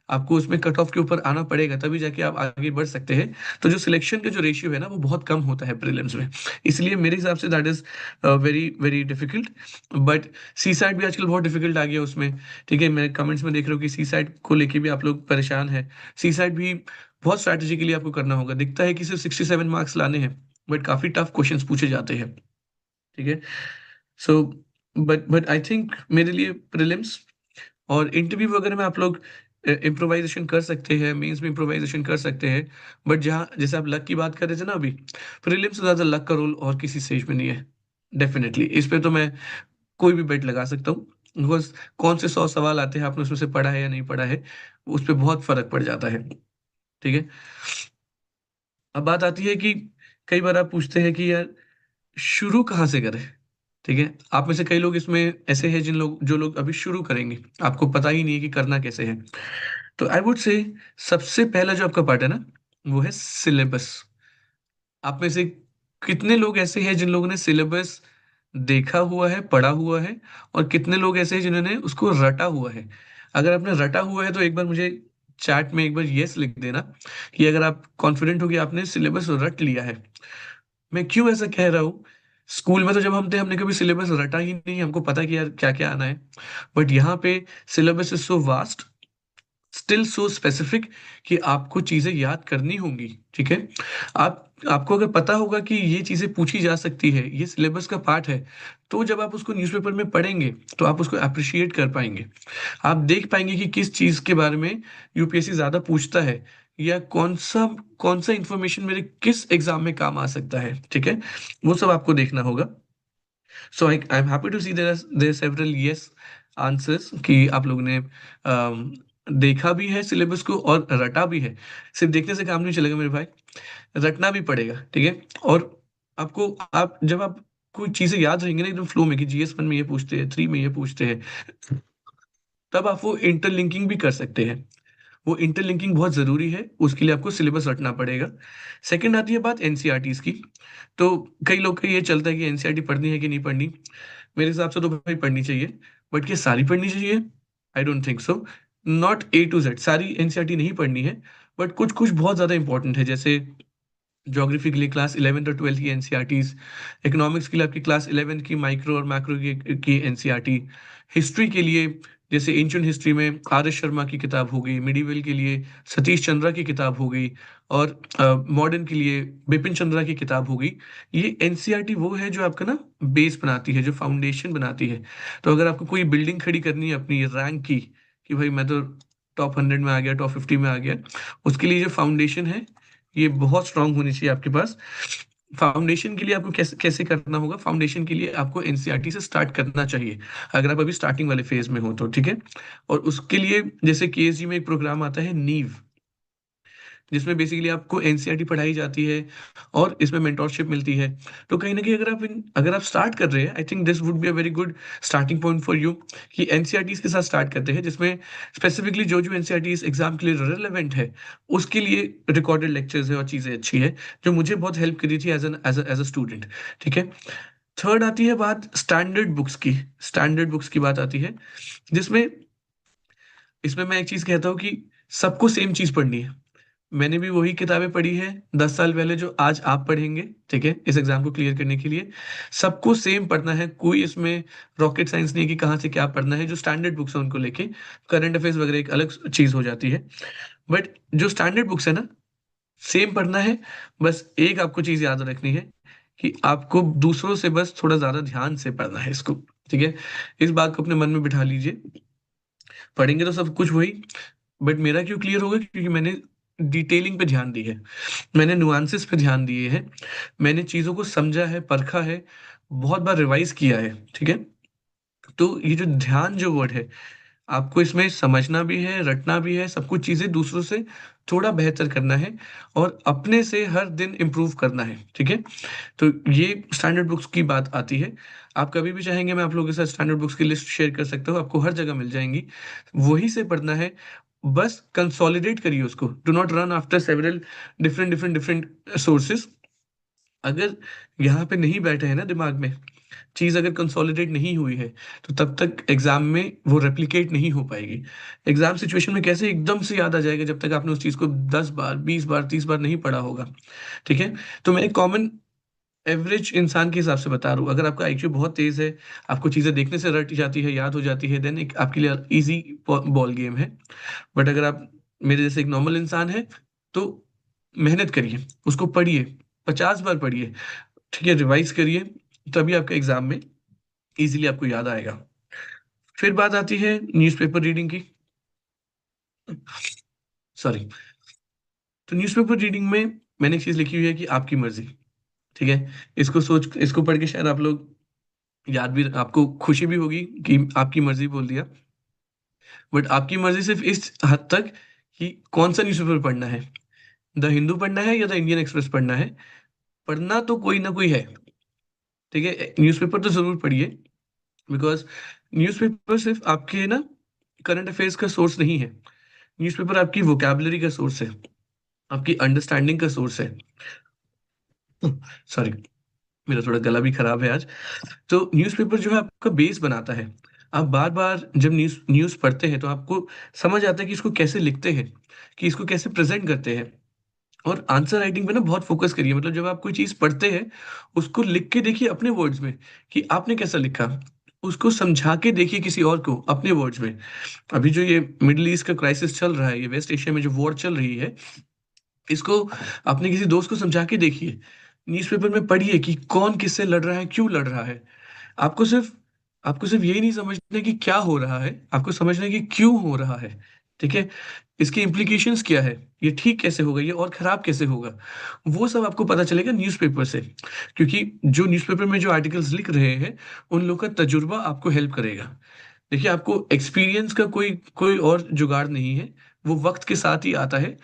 आपको उसमें कट ऑफ के ऊपर आना पड़ेगा, तभी जाके आप आगे बढ़ सकते हैं। तो जो सिलेक्शन का जो रेशियो है ना, वो बहुत कम होता है प्रीलिम्स में। इसलिए मेरे हिसाब से that is very very difficult. But CSAT भी आजकल बहुत डिफिकल्ट आ गया उसमें। ठीक है, मैं कमेंट्स में देख रहा हूँ कि सी सैट को लेके भी आप लोग परेशान हैं। सी सैट भी बहुत स्ट्रैटेजिकली आपको करना होगा। दिखता है कि सिर्फ 67 मार्क्स लाने हैं, बट काफी टफ क्वेश्चंस पूछे जाते हैं। ठीक है। सो बट आई थिंक मेरे लिए प्रीलिम्स और इंटरव्यू वगैरह में आप लोग इम्प्रोवाइजेशन कर सकते हैं, मेंस में इम्प्रोवाइजेशन कर सकते हैं। बट जहाँ जैसे आप लक की बात कर रहे थे ना अभी, प्रीलिम्स से ज्यादा लक का रोल और किसी स्टेज में नहीं है। डेफिनेटली इस पे तो मैं कोई भी बेट लगा सकता हूँ। बिकॉज कौन से 100 सवाल आते हैं, आपने उसमें से पढ़ा है या नहीं पढ़ा है, उस पर बहुत फर्क पड़ जाता है। ठीक है। अब बात आती है कि कई बार आप पूछते हैं कि यार शुरू कहाँ से करें। ठीक है, आप में से कई लोग इसमें ऐसे हैं जिन लोग जो लोग अभी शुरू करेंगे, आपको पता ही नहीं है कि करना कैसे है। तो आई वुड से सबसे पहला जो आपका पार्ट है ना, वो है सिलेबस। आप में से कितने लोग ऐसे हैं जिन लोगों ने सिलेबस देखा हुआ है, पढ़ा हुआ है, और कितने लोग ऐसे हैं जिन्होंने उसको रटा हुआ है। अगर आपने रटा हुआ है तो एक बार मुझे चैट में एक बार यस लिख देना कि अगर आप कॉन्फिडेंट हो कि आपने सिलेबस रट लिया है। मैं क्यों ऐसा कह रहा हूँ, स्कूल में तो जब हम थे हमने कभी सिलेबस रटा ही नहीं, हमको पता कि यार क्या क्या आना है। बट यहाँ पे syllabus is so vast, still so specific, कि आपको चीजें याद करनी होंगी। ठीक है। आपको अगर पता होगा कि ये चीजें पूछी जा सकती है, ये सिलेबस का पार्ट है, तो जब आप उसको न्यूज़पेपर में पढ़ेंगे तो आप उसको अप्रिशिएट कर पाएंगे। आप देख पाएंगे कि किस चीज के बारे में यूपीएससी ज्यादा पूछता है, या कौन सा इंफॉर्मेशन मेरे किस एग्जाम में काम आ सकता है। ठीक है, वो सब आपको देखना होगा। So I am happy to see there several yes answers कि आप लोगों ने देखा भी है सिलेबस को और रटा भी है। सिर्फ देखने से काम नहीं चलेगा मेरे भाई, रटना भी पड़ेगा। ठीक है। और आपको आप जब आप कोई चीजें याद रहेंगे ना एकदम फ्लो में, कि जीएस 1 में ये पूछते हैं, 3 में ये पूछते हैं, तब आप वो इंटरलिंकिंग भी कर सकते हैं। वो इंटरलिंकिंग बहुत जरूरी है, उसके लिए आपको सिलेबस रटना पड़ेगा। सेकंड आती है बात एनसीईआरटीज की। तो कई लोग का ये चलता है कि एनसीईआरटी पढ़नी है कि नहीं पढ़नी। मेरे हिसाब से तो भाई पढ़नी चाहिए। बट क्या सारी पढ़नी चाहिए? I don't think so. Not A to Z सारी एनसीईआरटी नहीं पढ़नी है। बट कुछ कुछ बहुत ज्यादा इंपॉर्टेंट है, जैसे ज्योग्राफी के लिए क्लास 11 और 12 की एनसीईआरटीज, इकोनॉमिक्स के लिए आपकी क्लास 11 की माइक्रो और मैक्रो की एनसीईआरटी, हिस्ट्री के लिए जैसे एंशियंट हिस्ट्री में आर एस शर्मा की किताब हो गई, मिडिवल के लिए सतीश चंद्रा की किताब हो गई, और मॉडर्न के लिए बिपिन चंद्रा की किताब हो गई। ये एनसीईआरटी वो है जो आपका ना बेस बनाती है, जो फाउंडेशन बनाती है। तो अगर आपको कोई बिल्डिंग खड़ी करनी है अपनी रैंक की, कि भाई मैं तो टॉप 100 में आ गया, टॉप 50 में आ गया, उसके लिए जो फाउंडेशन है ये बहुत स्ट्रांग होनी चाहिए आपके पास। फाउंडेशन के लिए आपको कैसे कैसे करना होगा, फाउंडेशन के लिए आपको एनसीईआरटी से स्टार्ट करना चाहिए, अगर आप अभी स्टार्टिंग वाले फेज में हो तो। ठीक है। और उसके लिए जैसे केएसजी में एक प्रोग्राम आता है नीव, जिसमें बेसिकली आपको एनसीईआरटी पढ़ाई जाती है और इसमें मेंटोरशिप मिलती है। तो कहीं ना कहीं अगर आप स्टार्ट कर रहे हैं, I think this would be a very good starting point for you, कि एनसीईआरटी के साथ स्टार्ट करते हैं, जिसमें स्पेसिफिकली जो जो एनसीईआरटी एग्जाम के लिए रिलेवेंट है, उसके लिए रिकॉर्डेड लेक्चर्स है और चीज़ें अच्छी है, जो मुझे बहुत हेल्प करी थी एज अ स्टूडेंट। ठीक है। थर्ड आती है बात स्टैंडर्ड बुक्स की। स्टैंडर्ड बुक्स की बात आती है, जिसमें इसमें मैं एक चीज कहता हूँ कि सबको सेम चीज पढ़नी है। मैंने भी वही किताबें पढ़ी है 10 साल पहले जो आज आप पढ़ेंगे। ठीक है, इस एग्जाम को क्लियर करने के लिए सबको सेम पढ़ना है। कोई इसमें रॉकेट साइंस नहीं है कि कहाँ से क्या पढ़ना है। जो स्टैंडर्ड बुक्स है उनको लेके करंट अफेयर्स वगैरह एक अलग चीज हो जाती है। बट जो स्टैंडर्ड बुक्स है ना, सेम पढ़ना है। बस एक आपको चीज याद रखनी है कि आपको दूसरों से बस थोड़ा ज्यादा ध्यान से पढ़ना है इसको। ठीक है, इस बात को अपने मन में बिठा लीजिए। पढ़ेंगे तो सब कुछ वही, बट मेरा क्यों क्लियर होगा, क्योंकि मैंने डिटेलिंग पे ध्यान दी है, मैंने नुआंसेस पे ध्यान दिए हैं, मैंने चीजों को समझा है, परखा है, बहुत बार रिवाइज किया है। ठीक है। तो ये जो ध्यान जो वर्ड है, आपको इसमें समझना भी है, रटना भी है, सब कुछ चीज़ें दूसरों से थोड़ा बेहतर करना है और अपने से हर दिन इम्प्रूव करना है, ठीक है? तो ये स्टैंडर्ड बुक्स की बात आती है। आप कभी भी चाहेंगे मैं आप लोगों के साथ स्टैंडर्ड बुक्स की लिस्ट शेयर कर सकता हूँ, आपको हर जगह मिल जाएँगी। वहीं से पढ़ना है, बस कंसोलिडेट करिए उसको। Do not run after several different sources. अगर यहाँ पे नहीं बैठे हैं ना दिमाग में, चीज़ अगर कंसोलिडेट नहीं हुई है, तो तब तक एग्ज़ाम में वो रेप्लिकेट नहीं हो पाएगी। एग्ज़ाम सिचुएशन में कैसे एकदम से याद आ जाएगा जब तक आपने उस चीज़ को 10 बार, 20 बार, 30 बार नहीं पढ़ा होगा, ठीक है? तो मैं एक कॉमन एवरेज इंसान के हिसाब से बता रहा हूँ, अगर आपका आईक्यू बहुत तेज़ है, आपको चीज़ें देखने से रट जाती है, याद हो जाती है, देन एक आपके लिए ईज़ी बॉल गेम है। बट अगर आप मेरे जैसे एक नॉर्मल इंसान है, तो मेहनत करिए, उसको पढ़िए, 50 बार पढ़िए, ठीक है? रिवाइज़ करिए, तभी आपके एग्ज़ाम में ईज़िली आपको याद आएगा। फिर बात आती है न्यूज़पेपर रीडिंग की। सॉरी। तो न्यूज़पेपर रीडिंग में मैंने एक चीज़ लिखी हुई है कि आपकी मर्ज़ी, ठीक है? इसको पढ़ के शायद आप लोग याद भी आपको खुशी भी होगी कि आपकी मर्ज़ी बोल दिया। बट आपकी मर्ज़ी सिर्फ़ इस हद तक कि कौन-सा न्यूज़पेपर पढ़ना है। द हिंदू पढ़ना है या द इंडियन एक्सप्रेस पढ़ना है। पढ़ना तो कोई ना कोई है, ठीक है? न्यूज़पेपर तो ज़रूर पढ़िए बिकॉज़ न्यूज़पेपर सिर्फ़ आपके ना करंट अफ़ेयर्स का सोर्स नहीं है। न्यूज़पेपर आपकी वोकैब्युलरी का सोर्स है, आपकी अंडरस्टैंडिंग का सोर्स है। सॉरी, मेरा थोड़ा गला भी खराब है आज। तो न्यूज़पेपर जो है आपका बेस बनाता है। आप बार-बार जब न्यूज़ न्यूज़ पढ़ते हैं तो आपको समझ आता है कि इसको कैसे लिखते हैं, कि इसको कैसे प्रेज़ेंट करते हैं। और आंसर राइटिंग पे ना बहुत फ़ोकस करिए मतलब जब आप कोई चीज़ पढ़ते हैं, उसको लिख के देखिए अपने वर्ड्स में कि आपने कैसा लिखा। उसको समझा के देखिए किसी और को अपने वर्ड्स में। अभी जो ये मिडल ईस्ट का क्राइसिस चल रहा है, ये वेस्ट एशिया में जो वॉर चल रही है, इसको अपने किसी दोस्त को समझा के देखिए। न्यूज़पेपर में पढ़िए कि कौन किससे लड़ रहा है, क्यों लड़ रहा है। आपको सिर्फ़ आपको सिर्फ़ यही नहीं समझना है कि क्या हो रहा है, आपको समझना है कि क्यों हो रहा है, ठीक है? इसकी इम्प्लीकेशंस क्या है? ये ठीक कैसे होगा? ये और खराब कैसे होगा? वो सब आपको पता चलेगा न्यूज़पेपर से, क्योंकि जो न्यूज़पेपर में जो आर्टिकल्स लिख रहे हैं, उन लोग का तजुर्बा आपको हेल्प करेगा। देखिए, आपको एक्सपीरियंस का कोई कोई और जुगाड़ नहीं है, वो वक़्त के साथ ही आता है।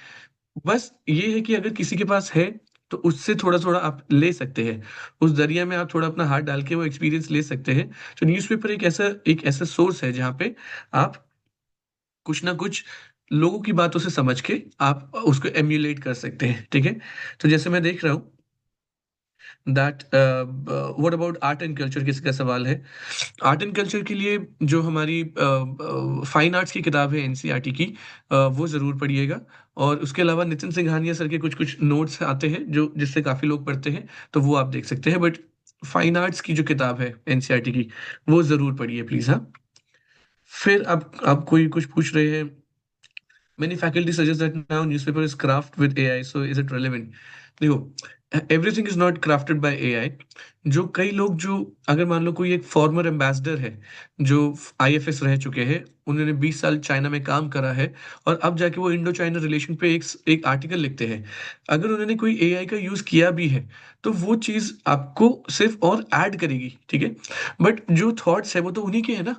बस ये है कि अगर किसी के पास है, तो उससे थोड़ा-थोड़ा आप ले सकते हैं। उस दरिया में आप थोड़ा अपना हाथ डाल के वो एक्सपीरियंस ले सकते हैं। तो न्यूज़पेपर एक ऐसा सोर्स है जहाँ पे आप कुछ ना कुछ लोगों की बातों से समझ के आप उसको एम्यूलेट कर सकते हैं, ठीक है? तो जैसे मैं देख रहा हूँ that what about art and culture किसी का सवाल है। आर्ट एंड कल्चर के लिए जो हमारी फाइन आर्ट्स की किताब है एनसीईआरटी की वो ज़रूर पढ़िएगा और उसके अलावा नितिन सिंघानिया सर के कुछ-कुछ नोट्स आते हैं जो जिससे काफ़ी लोग पढ़ते हैं, तो वो आप देख सकते हैं बट फाइन आर्ट्स की जो किताब है एनसीईआरटी की, वो ज़रूर पढ़िए प्लीज़ हाँ। फिर आप कोई कुछ पूछ रहे हैं Many faculty suggest that now newspaper is crafted with AI, so is it relevant? देखो everything is not crafted bye AI. जो कई लोग जो अगर मान लो कोई एक फॉर्मर एम्बेसडर है जो आईएफएस रह चुके हैं, उन्होंने 20 साल चाइना में काम करा है और अब जाके वो इंडो चाइना रिलेशन पे एक आर्टिकल लिखते हैं। अगर उन्होंने कोई एआई का यूज किया भी है तो वो चीज आपको सिर्फ और ऐड करेगी, ठीक है? बट जो थॉट्स है वो तो उन्हीं के है ना,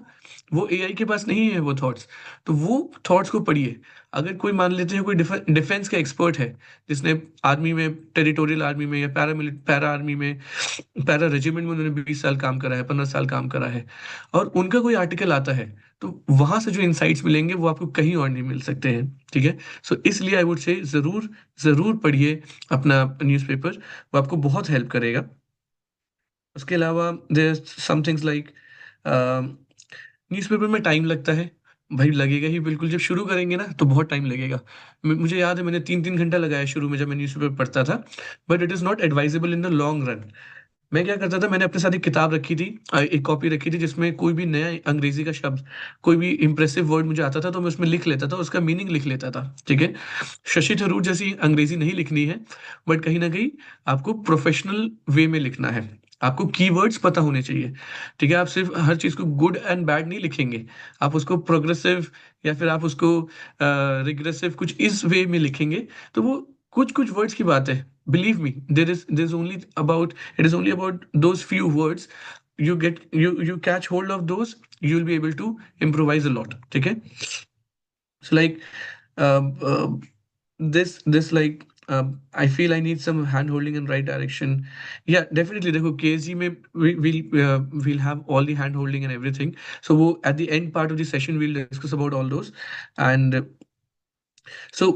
वो एआई के पास नहीं है वो थॉट्स। तो वो थॉट्स को पढ़िए। अगर कोई मान लेते हैं कोई डिफेंस का एक्सपर्ट है जिसने आर्मी में टेरिटोरियल आर्मी में या पैरा आर्मी में पैरा रेजिमेंट में उन्होंने 20 साल काम करा है, 15 साल काम करा है और उनका कोई आर्टिकल आता है तो वहां से जो इनसाइट्स मिलेंगे वो आपको कहीं और नहीं मिल सकते हैं, ठीक है? सो इसलिए आई वुड से जरूर जरूर पढ़िए अपना न्यूज़पेपर, वो आपको बहुत हेल्प करेगा। उसके अलावा there some things like newspaper में टाइम लगता है। भाई लगेगा ही बिल्कुल, जब शुरू करेंगे ना तो बहुत टाइम लगेगा। मुझे याद है मैंने 3-3 घंटा लगाया शुरू में जब मैं न्यूज़पेपर पढ़ता था, but it is not advisable in the long run. मैं क्या करता था, मैंने अपने साथ एक किताब रखी थी, एक कॉपी रखी थी जिसमें कोई भी नया अंग्रेजी का शब्द, कोई भी इंप्रेसिव वर्ड मुझे आता था तो मैं उसमें लिख लेता था, उसका मीनिंग लिख लेता था, ठीक है? शशि थरूर जैसी अंग्रेजी नहीं लिखनी है, बट कहीं न कहीं आपको प्रोफेशनल वे में लिखना है। आपको कीवर्ड्स पता होने चाहिए, ठीक है? आप सिर्फ़ हर चीज़ को गुड एंड बैड नहीं लिखेंगे। आप उसको प्रोग्रेसिव या फिर आप उसको रिग्रेसिव कुछ इस वे में लिखेंगे, तो वो कुछ-कुछ वर्ड्स की बात है। Believe me, there is only about it is only about those few words you catch hold of those, you will be able to improvise a lot. ठीक है? So like um, this like I feel I need some hand holding in right direction. Yeah, definitely. देखो KSG में we'll have all the hand holding and everything. So वो at the end part of the session we'll discuss about all those. And so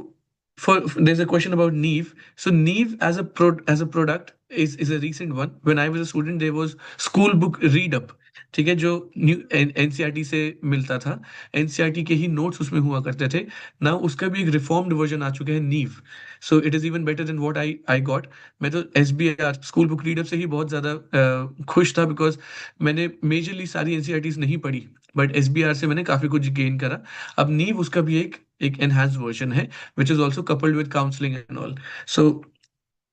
there's a question about Neve. So Neve as a product is a recent one. When I was a student, there was school book read up. ठीक है, जो new NCERT से मिलता था, NCERT के ही notes उसमें हुआ करते थे ना। उसका भी एक रिफॉर्म्ड वर्जन आ चुका है, नीव। So it is even better than what I got. मैं तो एसबीआर स्कूल बुक रीडअप से ही बहुत ज़्यादा खुश था, बिकॉज मैंने मेजरली सारी एनसीईआरटीज नहीं पढ़ी, बट एसबीआर से मैंने काफ़ी कुछ गेन करा। अब नीव उसका भी एक एनहांस वर्जन है, which is also coupled with counselling and all. So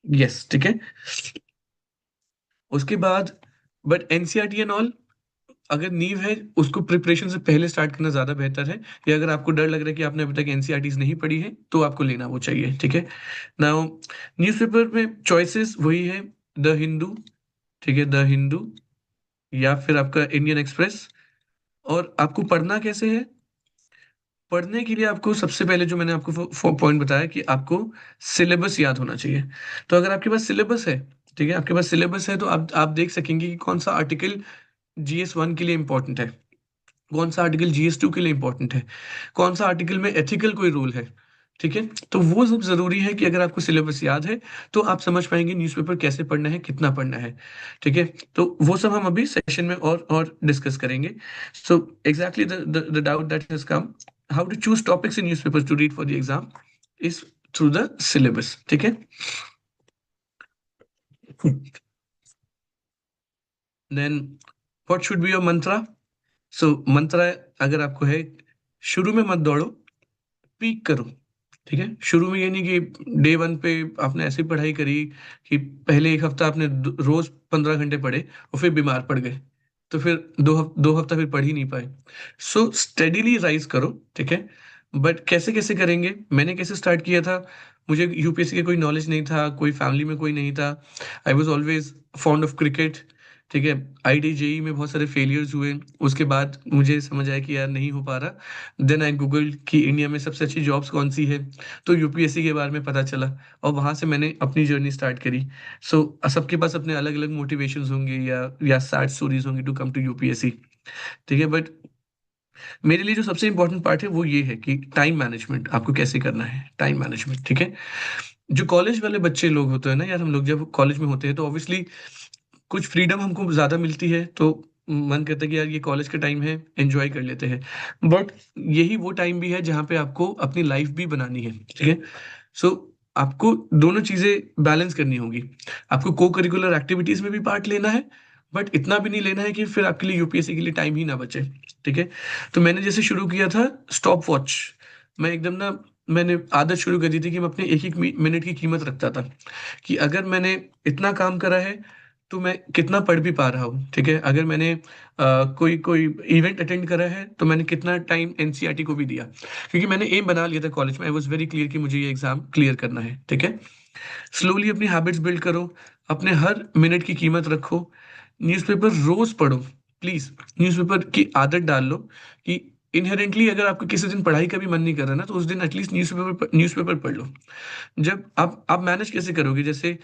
yes, ठीक है। उसके बाद बट एनसीईआरटी एंड ऑल, अगर नींव है उसको प्रिपरेशन से पहले स्टार्ट करना ज्यादा बेहतर है। या अगर आपको डर लग रहा है कि आपने अभी तक एनसीईआरटीज नहीं पढ़ी है, तो आपको लेना वो चाहिए, ठीक है। नाउ न्यूज़पेपर में चॉइसेस वही है, द हिंदू, ठीक है, द हिंदू, या फिर आपका इंडियन एक्सप्रेस। और आपको पढ़ना कैसे है? पढ़ने के लिए आपको सबसे पहले जो मैंने आपको पॉइंट बताया कि आपको सिलेबस याद होना चाहिए। तो अगर आपके पास सिलेबस है, ठीक है, आपके पास सिलेबस है, तो आप देख सकेंगे कि कौन सा आर्टिकल जीएस 1 के लिए इंपॉर्टेंट है, कौन सा आर्टिकल जीएस 2 के लिए इंपॉर्टेंट है, कौन सा आर्टिकल में एथिकल कोई रूल है, ठीक है। तो वो सब जरूरी है कि अगर आपको सिलेबस याद है, तो आप समझ पाएंगे न्यूज़पेपर कैसे पढ़ना है, कितना पढ़ना है, ठीक है। तो वो सब हम अभी सेशन में और डिस्कस करेंगे। So exactly the doubt that has come, how to choose topics in newspaper to read for the exam is through the syllabus, ठीक है। Then what should be your mantra? So mantra अगर आपको है, शुरू में मत दौड़ो, पीक करो, ठीक है। शुरू में ये नहीं कि डे 1 पे आपने ऐसी पढ़ाई करी कि पहले एक हफ्ता आपने रोज 15 घंटे पढ़े और फिर बीमार पड़ गए, तो फिर 2 हफ्ता फिर पढ़ ही नहीं पाए। सो स्टेडीली राइज करो, ठीक है। बट कैसे कैसे करेंगे, मैंने कैसे स्टार्ट किया था? मुझे यूपीएससी का कोई नॉलेज नहीं था, कोई फैमिली में कोई नहीं था। I was always fond of cricket, ठीक है। आईटी जेई में बहुत सारे फेलियर्स हुए, उसके बाद मुझे समझ आया कि यार नहीं हो पा रहा। देन आई गूगल कि इंडिया में सबसे अच्छी जॉब्स कौन सी है, तो यूपीएससी के बारे में पता चला, और वहां से मैंने अपनी जर्नी स्टार्ट करी। सो सबके पास अपने अलग अलग मोटिवेशंस होंगे या सैड स्टोरीज होंगी टू कम टू यूपीएससी, ठीक है। बट मेरे लिए जो सबसे इंपॉर्टेंट पार्ट है वो ये है कि टाइम मैनेजमेंट आपको कैसे करना है, टाइम मैनेजमेंट, ठीक है। जो कॉलेज वाले बच्चे लोग होते हैं ना यार, हम लोग जब कॉलेज में होते हैं तो ऑब्वियसली कुछ फ्रीडम हमको ज्यादा मिलती है, तो मन करता है कि यार ये कॉलेज का टाइम है, एंजॉय कर लेते हैं। बट यही वो टाइम भी है जहाँ पे आपको अपनी लाइफ भी बनानी है, ठीक है। सो आपको दोनों चीजें बैलेंस करनी होगी। आपको को करिकुलर एक्टिविटीज में भी पार्ट लेना है, बट इतना भी नहीं लेना है कि फिर आपके लिए यूपीएससी के लिए टाइम ही ना बचे, ठीक है। तो मैंने जैसे शुरू किया था स्टॉप वॉच, मैं एकदम ना, मैंने आदत शुरू कर दी थी कि मैं अपने एक एक मिनट की कीमत रखता था, कि अगर मैंने इतना काम करा है तो मैं कितना पढ़ भी पा रहा हूँ, ठीक है। अगर मैंने कोई कोई इवेंट अटेंड करा है तो मैंने कितना टाइम एनसीईआरटी को भी दिया, क्योंकि मैंने एम बना लिया था कॉलेज में। आई वॉज वेरी क्लियर कि मुझे ये एग्जाम क्लियर करना है, ठीक है। स्लोली अपनी हैबिट्स बिल्ड करो, अपने हर मिनट की कीमत रखो, न्यूज़पेपर रोज पढ़ो, प्लीज न्यूज़पेपर की आदत डाल लो। कि इनहेरेंटली अगर आपको किसी दिन पढ़ाई का भी मन नहीं कर रहा ना, तो उस दिन एटलीस्ट न्यूज़पेपर पढ़ लो। जब आप मैनेज कैसे करोगे, जैसे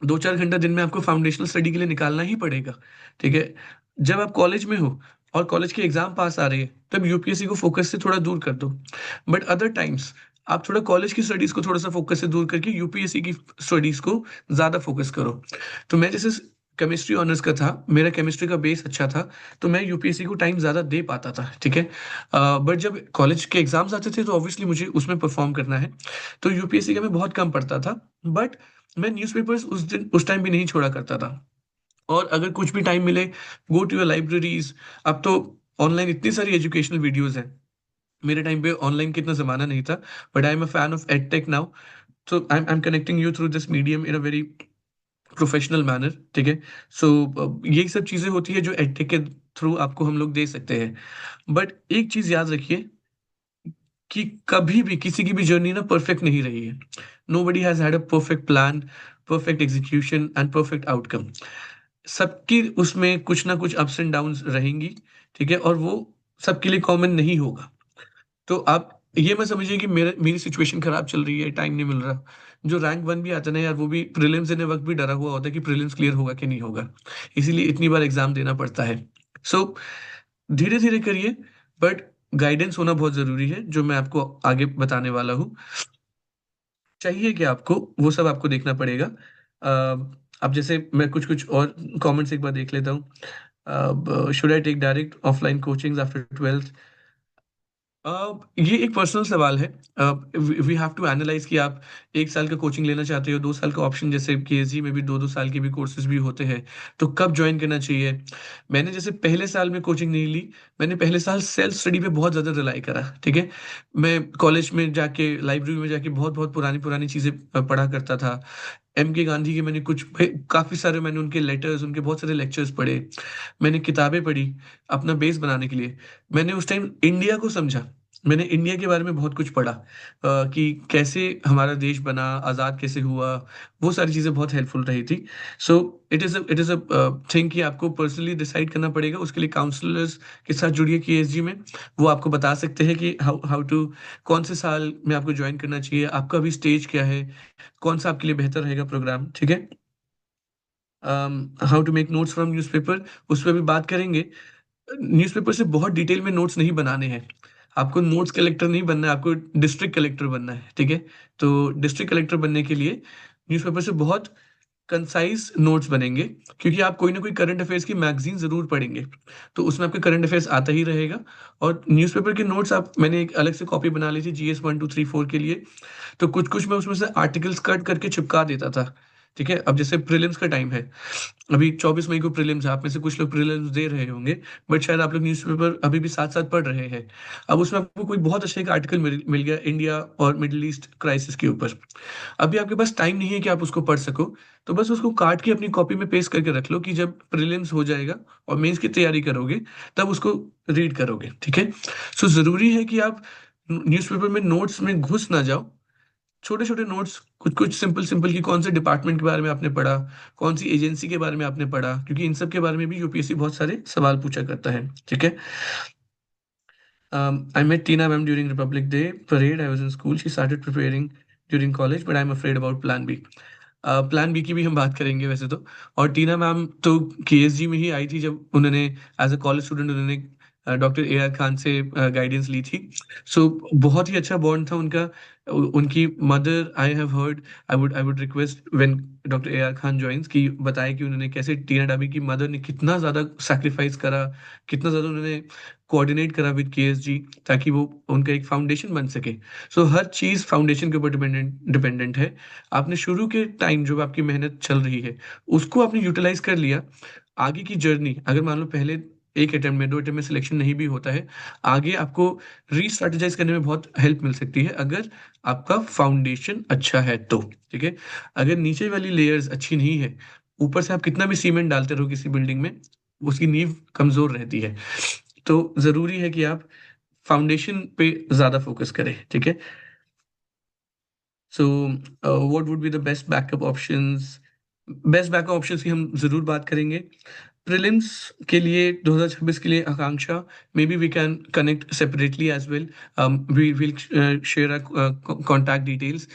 2-4 घंटा दिन में आपको फाउंडेशनल स्टडी के लिए निकालना ही पड़ेगा, ठीक है। जब आप कॉलेज में हो और कॉलेज के एग्जाम पास आ रहे हैं, तब यूपीएससी को फोकस से थोड़ा दूर कर दो। बट अदर टाइम्स आप थोड़ा कॉलेज की स्टडीज को थोड़ा सा फोकस से दूर करके यूपीएससी की स्टडीज को ज्यादा फोकस करो। तो मैं जैसे केमिस्ट्री ऑनर्स का था, मेरा केमिस्ट्री का बेस अच्छा था, तो मैं यूपीएससी को टाइम ज्यादा दे पाता था, ठीक है। बट जब कॉलेज के एग्जाम्स आते थे तो ऑब्वियसली मुझे उसमें परफॉर्म करना है, तो यूपीएससी का मैं बहुत कम पढ़ता था। बट मैं न्यूज़पेपर्स उस टाइम भी नहीं छोड़ा करता था। और अगर कुछ भी टाइम मिले, गो टू योर लाइब्रेरीज। अब तो ऑनलाइन इतनी सारी एजुकेशनल वीडियोस हैं, मेरे टाइम पे ऑनलाइन का इतना जमाना नहीं था। But I am a fan of edtech now, so I am connecting you through this medium in a very professional manner, ठीक है। सो यही सब चीजें होती है जो एडटेक के थ्रू आपको हम लोग दे सकते हैं। बट एक चीज याद रखिए कि कभी भी किसी की भी जर्नी ना परफेक्ट नहीं रही है। Nobody has had a perfect plan, perfect execution and perfect outcome. सबकी उसमें कुछ ना कुछ अप्स एंड डाउन्स रहेंगी, ठीक है? और वो सबके लिए कॉमन नहीं होगा। तो आप ये मत समझिए कि मेरी सिचुएशन खराब चल रही है, टाइम नहीं मिल रहा। जो रैंक 1 भी आता है ना यार, वो भी प्रीलिम्स देने वक़्त भी डरा हुआ होता है कि प्रीलिम्स क्लियर होगा कि नहीं होगा। इसीलिए इतनी बार एग्ज़ाम देना पड़ता है। सो धीरे-धीरे करिए, बट गाइडेंस होना बहुत ज़रूरी है, जो मैं आपको आगे बताने वाला हूँ। चाहिए क्या आपको, वो सब आपको देखना पड़ेगा। अब जैसे मैं कुछ-कुछ और कमेंट्स एक बार देख लेता हूँ। अब should I take direct offline coachings after 12th? ये एक पर्सनल सवाल है। वी हैव टू एनालाइज़ कि आप 1 साल का कोचिंग लेना चाहते हो, 2 साल का ऑप्शन, जैसे केएसजी में भी 2-2 साल के भी कोर्सेज़ भी होते हैं, तो कब जॉइन करना चाहिए? मैंने जैसे पहले साल में कोचिंग नहीं ली, मैंने पहले साल सेल्फ स्टडी पे बहुत ज़्यादा रिलाई करा, ठीक है? मैं कॉलेज में जाके, लाइब्रेरी में जाके बहुत-बहुत पुरानी-पुरानी चीज़ें पढ़ा करता था। एमके गांधी के मैंने कुछ काफ़ी सारे, मैंने उनके लेटर्स, उनके बहुत सारे लेक्चर्स पढ़े। मैंने किताबें पढ़ी, अपना बेस बनाने के लिए। मैंने उस टाइम इंडिया को समझा। मैंने इंडिया के बारे में बहुत कुछ पढ़ा, कि कैसे हमारा देश बना, आज़ाद कैसे हुआ, वो सारी चीज़ें बहुत हेल्पफुल रही थी। So it is a thing कि आपको पर्सनली डिसाइड करना पड़ेगा, उसके लिए काउंसलर्स के साथ जुड़िए केएसजी में। वो आपको बता सकते हैं कि हाउ हाउ टू कौन से साल में आपको जॉइन करना चाहिए, आपका अभी स्टेज क्या है, कौन-सा आपके लिए बेहतर रहेगा प्रोग्राम, ठीक है? How to make notes from newspaper, उस पे भी बात करेंगे। न्यूज़पेपर से बहुत डिटेल में नोट्स नहीं बनाने हैं। आपको नोट्स कलेक्टर नहीं बनना है, आपको डिस्ट्रिक्ट कलेक्टर बनना है, ठीक है? तो डिस्ट्रिक्ट कलेक्टर बनने के लिए न्यूज़पेपर से बहुत कंसाइज़ नोट्स बनेंगे, क्योंकि आप कोई ना कोई करंट अफ़ेयर्स की मैगज़ीन ज़रूर पढ़ेंगे। तो उसमें आपके करंट अफ़ेयर्स आता ही रहेगा, और न्यूज़पेपर के नोट्स आप, मैंने एक अलग से कॉपी बना ली थी जीएस 1, 2, 3, 4 के लिए। तो कुछ-कुछ मैं उसमें से आर्टिकल्स कट करके चिपका देता था, ठीक है? अब जैसे प्रीलिम्स का टाइम है, अभी 24 मई को प्रीलिम्स है, आप में से कुछ लोग प्रीलिम्स दे रहे होंगे, बट शायद आप लोग न्यूज़पेपर अभी भी साथ-साथ पढ़ रहे हैं। अब उसमें आपको कोई बहुत अच्छा एक आर्टिकल मिल मिल गया इंडिया और मिडल ईस्ट क्राइसिस के ऊपर। अभी आपके पास टाइम नहीं है कि आप उसको पढ़ सको, तो बस उसको काट के अपनी कॉपी में पेस्ट करके रख लो कि जब प्रीलिम्स हो जाएगा और मेंस की तैयारी करोगे, तब उसको रीड करोगे, ठीक है? सो ज़रूरी है कि आप न्यूज़पेपर में नोट्स में घुस ना जाओ। छोटे-छोटे नोट्स, कुछ-कुछ सिंपल-सिंपल, कि कौन से डिपार्टमेंट के बारे में आपने पढ़ा, कौन-सी एजेंसी के बारे में आपने पढ़ा, क्योंकि इन सब के बारे में भी यूपीएससी बहुत सारे सवाल पूछा करता है, ठीक है? I met Tina ma'am during Republic Day parade. I was in school. She started preparing during college, but I'm afraid about Plan B. Plan B की भी हम बात करेंगे वैसे तो। और टीना मैम तो केएसजी में ही आई थी, जब उन्होंने एज़ अ कॉलेज स्टूडेंट उन्होंने डॉक्टर ए.आर. खान से गाइडेंस ली थी। सो बहुत ही अच्छा बॉन्ड था उनका। उनकी mother, I have heard, I would request when doctor AR. Khan joins, कि बताएँ कि उन्होंने कैसे, टीना डाबी की मदर ने कितना ज़्यादा सैक्रिफाइस करा, कितना ज़्यादा उन्होंने कोऑर्डिनेट करा विद केएसजी, ताकि वो उनका एक फाउंडेशन बन सके। सो हर चीज़ फाउंडेशन के ऊपर डिपेंडेंट डिपेंडेंट है। आपने शुरू के टाइम जो आपकी मेहनत चल रही है, उसको आपने यूटिलाइज़ कर लिया। आगे की जर्नी, अगर मान लो पहले 1 अटेम्प्ट में, 2 अटेम्प्ट में सिलेक्शन नहीं भी होता है, आगे आपको री-स्ट्रैटेजाइज़ करने में बहुत हेल्प मिल सकती है, अगर आपका फाउंडेशन अच्छा है तो, ठीक है? अगर नीचे वाली लेयर्स अच्छी नहीं है, ऊपर से आप कितना भी सीमेंट डालते रहो किसी बिल्डिंग में, उसकी नींव कमज़ोर रहती है। तो ज़रूरी है कि आप फाउंडेशन पे ज़्यादा फ़ोकस करें, ठीक है? So what would be the best backup options? Best backup options की हम ज़रूर बात करेंगे। प्रीलिम्स के लिए 2026 के लिए Akanksha, may be we can connect separately as well. We will share contact details.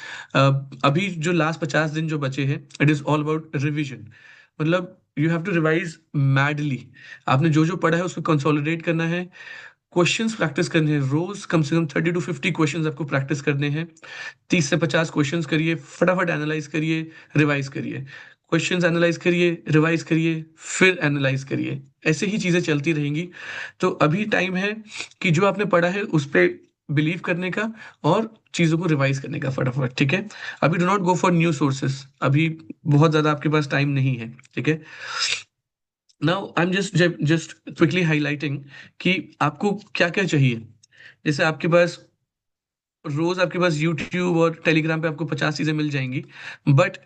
अभी जो लास्ट 50 दिन जो बचे हैं, it is all about revision. मतलब you have to revise madly. आपने जो-जो पढ़ा है उसको कंसोलिडेट करना है। क्वेश्चंस प्रैक्टिस करने हैं, रोज़ कम से कम 30 टू 50 क्वेश्चंस आपको प्रैक्टिस करने हैं। 30 से 50 क्वेश्चंस करिए, फटाफट एनालाइज़ करिए, रिवाइज़ करिए। क्वेश्चंस एनालाइज़ करिए, रिवाइज़ करिए, फिर एनालाइज़ करिए। ऐसे ही चीज़ें चलती रहेंगी। तो अभी टाइम है कि जो आपने पढ़ा है उस पे बिलीव करने का, और चीज़ों को रिवाइज़ करने का फटाफट, ठीक है? अभी do not go for new sources, अभी बहुत ज़्यादा आपके पास टाइम नहीं है, ठीक है? Now I am just quickly highlighting कि आपको क्या-क्या चाहिए। जैसे आपके पास रोज़, आपके पास यूट्यूब और टेलीग्राम पे आपको 50 चीज़ें मिल जाएँगी, बट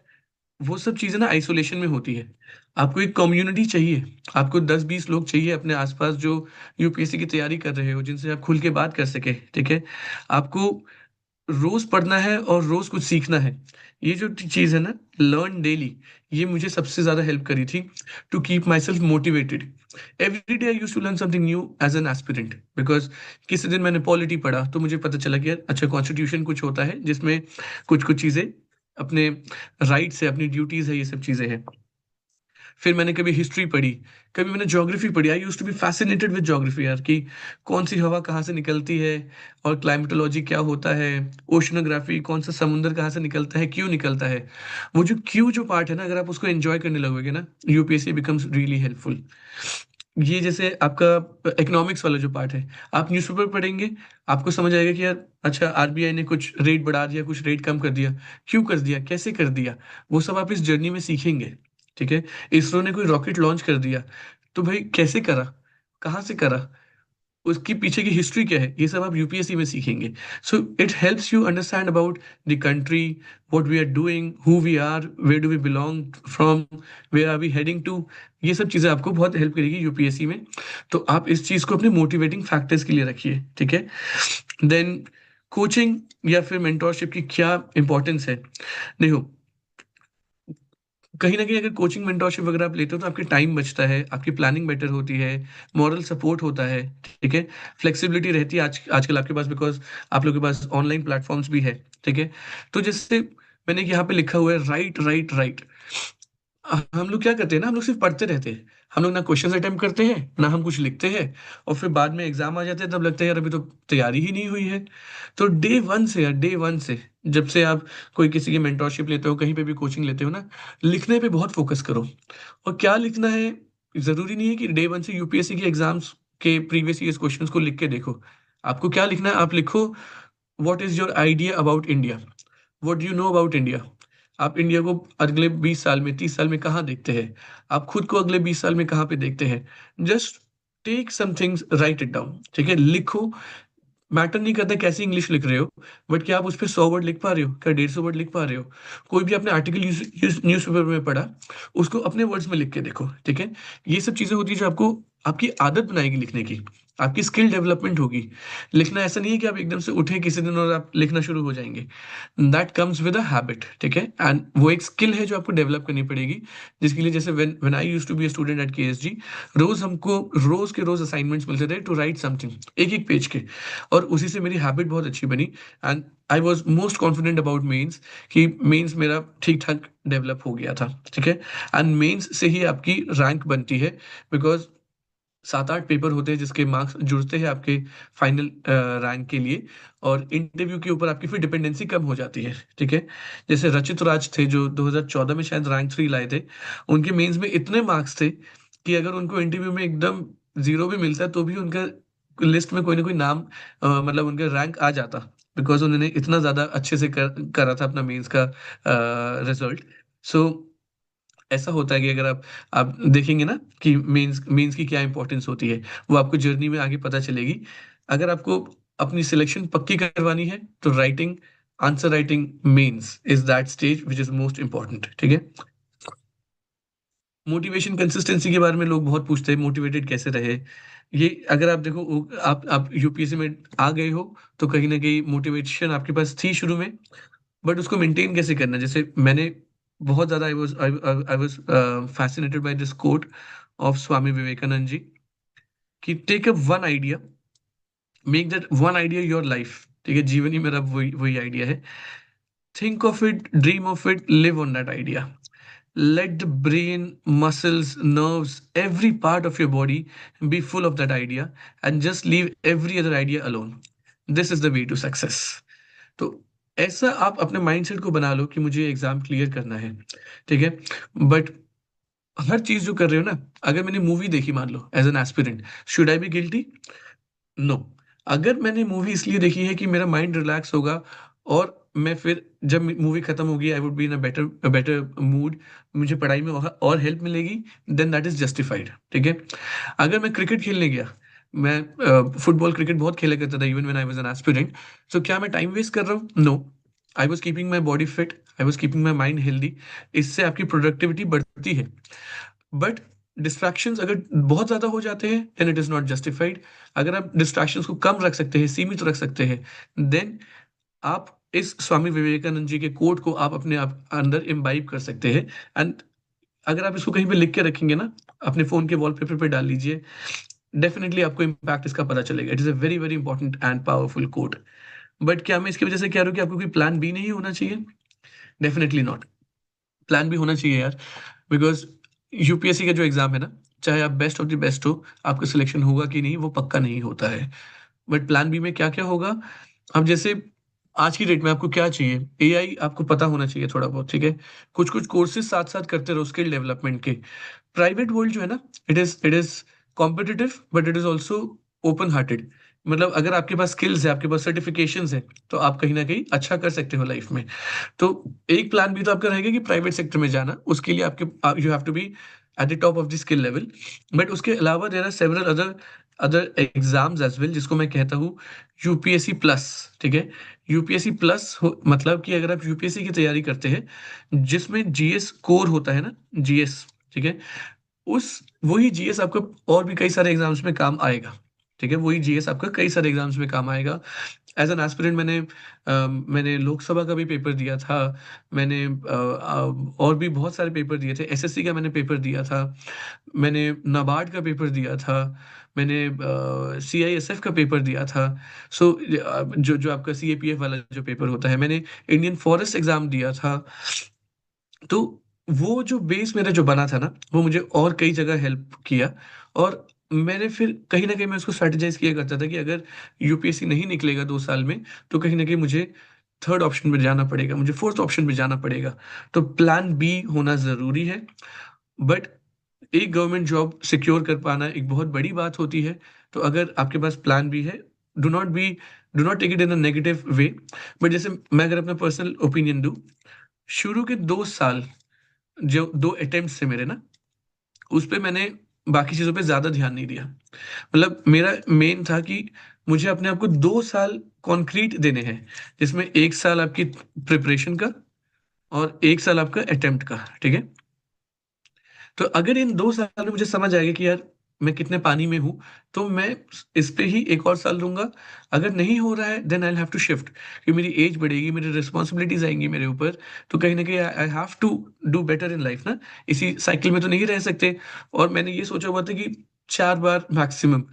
वो सब चीज़ें ना आइसोलेशन में होती है। आपको एक कम्युनिटी चाहिए, आपको 10-20 लोग चाहिए अपने आस-पास, जो यूपीएससी की तैयारी कर रहे हो, जिनसे आप खुल के बात कर सकें, ठीक है? आपको रोज पढ़ना है और रोज कुछ सीखना है। ये जो चीज है ना, लर्न डेली, ये मुझे सबसे ज्यादा हेल्प करी थी to keep myself motivated. Every day I use to learn something new as an aspirant, because किसी दिन मैंने पॉलिटी पढ़ा तो मुझे पता चला कि यार अच्छा, कॉन्स्टिट्यूशन कुछ होता है जिसमें कुछ कुछ चीजें अपने राइट्स है, अपनी ड्यूटीज है, ये सब चीजें हैं। फिर मैंने कभी हिस्ट्री पढ़ी, कभी मैंने ज्योग्राफी पढ़ी। I use to be fascinated with geography यार, कि कौन सी हवा कहाँ से निकलती है, और क्लाइमेटोलॉजी क्या होता है, ओशनोग्राफी, कौन सा समुंदर कहाँ से निकलता है, क्यों निकलता है। वो जो क्यों जो पार्ट है ना, अगर आप उसको एंजॉय करने लगोगे ना, यूपीएससी बिकम्स रियली हेल्पफुल। ये जैसे आपका इकोनॉमिक्स वाला जो पार्ट है, आप न्यूज़पेपर पढ़ेंगे, आपको समझ आएगा कि यार अच्छा, आरबीआई ने कुछ रेट बढ़ा दिया, कुछ रेट कम कर दिया, क्यों कर दिया, कैसे कर दिया, वो सब आप इस जर्नी में सीखेंगे। ठीक है। इसरो ने कोई रॉकेट लॉन्च कर दिया, तो भाई कैसे करा, कहाँ से करा, उसकी पीछे की हिस्ट्री क्या है, ये सब आप यूपीएससी में सीखेंगे। So it helps you understand about the country, what we are doing, who we are, where do we belong from, where are we heading to. ये सब चीज़ें आपको बहुत हेल्प करेगी यूपीएससी में। तो आप इस चीज़ को अपने मोटिवेटिंग फैक्टर्स के लिए रखिए। ठीक है। देन कोचिंग या फिर मेंटोरशिप की क्या इंपॉर्टेंस है। देखो, कहीं ना कहीं अगर कोचिंग मेंटोरशिप वगैरह आप लेते हो तो आपकी टाइम बचता है, आपकी प्लानिंग बेटर होती है, मॉरल सपोर्ट होता है। ठीक है। फ्लेक्सिबिलिटी रहती है आजकल आपके पास, बिकॉज आप लोगों के पास ऑनलाइन प्लेटफॉर्म्स भी है। ठीक है। तो जैसे मैंने यहाँ पे लिखा हुआ है, राइट राइट राइट। हम लोग क्या करते हैं ना, हम लोग सिर्फ पढ़ते रहते हैं। हम लोग ना क्वेश्चंस अटेम्प्ट करते हैं, ना हम कुछ लिखते हैं। और फिर बाद में एग्जाम आ जाते हैं, तब लगता है यार अभी तो तैयारी ही नहीं हुई है। तो डे वन से यार, डे वन से जब से आप कोई किसी की मेंटोरशिप लेते हो, कहीं पे भी कोचिंग लेते हो ना, लिखने पे बहुत फोकस करो। और क्या लिखना है, जरूरी नहीं है कि डे वन से यूपीएससी के एग्जाम्स के प्रीवियस ईयर्स क्वेश्चंस को लिख के देखो। आपको क्या लिखना है, आप लिखो what is your idea about India, what do you know about India. आप इंडिया को अगले 20 साल में, 30 साल में कहाँ देखते हैं, आप खुद को अगले 20 साल में कहाँ पे देखते हैं। Just take some things, write it down. ठीक है, लिखो। मैटर नहीं करता कैसी इंग्लिश लिख रहे हो, बट क्या आप उस पर 100 वर्ड लिख पा रहे हो, क्या 150 वर्ड लिख पा रहे हो। कोई भी आपने आर्टिकल न्यूज़पेपर में पढ़ा, उसको अपने वर्ड्स में लिख के देखो। ठीक है। ये सब चीजें होती है जो आपको आपकी आदत बनाएगी लिखने की, आपकी स्किल डेवलपमेंट होगी। लिखना ऐसा नहीं है कि आप एकदम से उठे किसी दिन और आप लिखना शुरू हो जाएंगे। That comes with a habit. ठीक है। एंड वो एक स्किल है जो आपको डेवलप करनी पड़ेगी, जिसके लिए जैसे when I used to be a student at KSG, रोज हमको रोज के रोज असाइनमेंट्स मिलते थे टू राइट समथिंग, एक एक पेज के। और उसी से मेरी हैबिट बहुत अच्छी बनी। And I was most confident about mains, कि मेंस मेरा ठीक ठाक डेवलप हो गया था। ठीक है। एंड मेंस से ही आपकी रैंक बनती है, बिकॉज 7-8 पेपर होते हैं जिसके मार्क्स जुड़ते हैं आपके फाइनल रैंक के लिए। और इंटरव्यू के ऊपर आपकी फिर डिपेंडेंसी कम हो जाती है। ठीक है। जैसे रचित राज थे जो 2014 में शायद रैंक 3 लाए थे, उनके मेंस में इतने मार्क्स थे कि अगर उनको इंटरव्यू में एकदम जीरो भी मिलता तो भी उनका लिस्ट में कोई ना कोई नाम, मतलब उनका रैंक आ जाता, बिकॉज उन्होंने इतना ज्यादा अच्छे से करा था अपना मेंस का रिजल्ट। सो ऐसा होता है कि अगर आप देखेंगे ना कि मेंस मेंस की क्या इंपॉर्टेंस होती है, वो आपको जर्नी में आगे पता चलेगी। अगर आपको अपनी सिलेक्शन पक्की करवानी है तो writing, answer writing mains is that stage which is most important. ठीक है। मोटिवेशन कंसिस्टेंसी के बारे में लोग बहुत पूछते हैं, मोटिवेटेड कैसे रहे। ये अगर आप देखो, आप यूपीएससी में आ गए हो, तो कहीं ना कहीं मोटिवेशन आपके पास थी शुरू में, बट उसको मेंटेन कैसे करना। जैसे मैंने बहुत ज्यादा I was fascinated by this quote of Swami Vivekananda ji, कि take up one idea, make that one idea your life. ठीक है, जीवन ही मेरा वही वही आइडिया है। Think of it, dream of it, live on that idea. Let the brain, muscles, nerves, every part of your body be full of that idea, and just leave every other idea alone. This is the way to success. तो ऐसा आप अपने mindset को बना लो कि मुझे exam clear करना है। ठीक है। बट हर चीज जो कर रहे हो ना, अगर मैंने मूवी देखी मान लो as an aspirant, should I be guilty? No. अगर मैंने मूवी इसलिए देखी है कि मेरा माइंड रिलैक्स होगा, और मैं फिर जब मूवी खत्म होगी I would be in a better mood, मुझे पढ़ाई में और हेल्प मिलेगी, देन दैट इज जस्टिफाइड। ठीक है। अगर मैं क्रिकेट खेलने गया, मैं फुटबॉल क्रिकेट बहुत खेला करता था even when I was an aspirant, so क्या मैं टाइम वेस्ट कर रहा हूँ? No. I was keeping my body fit, I was keeping my mind healthy. इससे आपकी प्रोडक्टिविटी बढ़ती है। बट डिस्ट्रैक्शंस अगर बहुत ज्यादा हो जाते हैं, then it is not justified. अगर आप डिस्ट्रैक्शंस को कम रख सकते हैं, सीमित रख सकते हैं, देन आप इस स्वामी विवेकानंद जी के कोट को आप अपने आप अंदर इम्बाइब कर सकते हैं। एंड अगर आप इसको कहीं पे लिख के रखेंगे ना, अपने फोन के वॉलपेपर पे डाल लीजिए, डेफिनेटली आपको इम्पैक्ट इसका पता चलेगा। It is a very very important and powerful quote. But क्या मैं इसकी वजह से कह रहा हूँ कि आपको कोई प्लान बी नहीं होना चाहिए? Definitely not. प्लान भी होना चाहिए यार, बिकॉज यूपीएससी का जो एग्जाम है ना, चाहे आप बेस्ट ऑफ द बेस्ट हो, आपका सिलेक्शन होगा कि नहीं वो पक्का नहीं होता है। बट प्लान बी में क्या क्या होगा? अब जैसे आज की डेट में आपको क्या चाहिए? एआई आपको पता होना चाहिए थोड़ा बहुत, ठीक है। कुछ कुछ कोर्सेज साथ साथ करते रहो स्किल डेवलपमेंट के। प्राइवेट वर्ल्ड जो है ना, it is competitive, but it is also open hearted. मतलब अगर आपके पास स्किल्स है, आपके पास सर्टिफिकेशंस है, तो आप कहीं ना कहीं अच्छा कर सकते हो लाइफ में। तो एक प्लान भी तो आपका रहेगा कि प्राइवेट सेक्टर में जाना, उसके लिए आपके you have to be at the top of the skill level. But उसके अलावा there are several other other exams as well, जिसको मैं कहता हूँ यूपीएससी प्लस, ठीक है। यूपीएससी प्लस मतलब कि अगर आप यूपीएससी की तैयारी करते हैं, जिसमें जीएस कोर होता है ना, जीएस, ठीक है, उस वही जीएस आपको और भी कई सारे एग्जाम्स में काम आएगा। ठीक है, वही जीएस आपका कई सारे एग्जाम्स में काम आएगा। एज एन एस्पिरेंट मैंने लोकसभा का भी पेपर दिया था। मैंने और भी बहुत सारे पेपर दिए थे। एसएससी का मैंने पेपर दिया था। मैंने नाबार्ड का पेपर दिया था। मैंने सीआईएसएफ का पेपर दिया था। सो जो जो आपका सीएपीएफ वाला जो पेपर होता है, मैंने इंडियन फॉरेस्ट एग्जाम दिया था। तो वो जो बेस मेरा जो बना था ना, वो मुझे और कई जगह हेल्प किया। और मैंने फिर कहीं ना कहीं मैं उसको स्ट्रेटेजाइज किया करता था कि अगर यूपीएससी नहीं निकलेगा 2 साल में, तो कहीं ना कहीं मुझे थर्ड ऑप्शन में जाना पड़ेगा, मुझे फोर्थ ऑप्शन में जाना पड़ेगा। तो प्लान बी होना ज़रूरी है। बट एक गवर्नमेंट जॉब सिक्योर कर पाना एक बहुत बड़ी बात होती है। तो अगर आपके पास प्लान बी है, do not be do not take it in a negative way. But जैसे मैं अगर अपना पर्सनल ओपिनियन दूं, शुरू के 2 साल जो 2 अटेम्प्ट थे मेरे ना, उस पे मैंने बाकी चीज़ों पे ज़्यादा ध्यान नहीं दिया। मतलब मेरा मेन था कि मुझे अपने आप को 2 साल कॉन्क्रीट देने हैं, जिसमें 1 साल आपकी प्रिपरेशन का और 1 साल आपका अटेम्प्ट का, ठीक है। तो अगर इन 2 साल में मुझे समझ आएगा कि यार मैं कितने पानी में हूँ, तो मैं इस पे ही एक और साल दूंगा। अगर नहीं हो रहा है, then I have to shift, कि मेरी एज बढ़ेगी, मेरी रिस्पॉन्सिबिलिटीज आएंगी मेरे ऊपर। तो कहीं ना कहीं I have to do better in life ना। इसी साइकिल में तो नहीं रह सकते। और मैंने ये सोचा हुआ था कि 4 बार मैक्सिमम,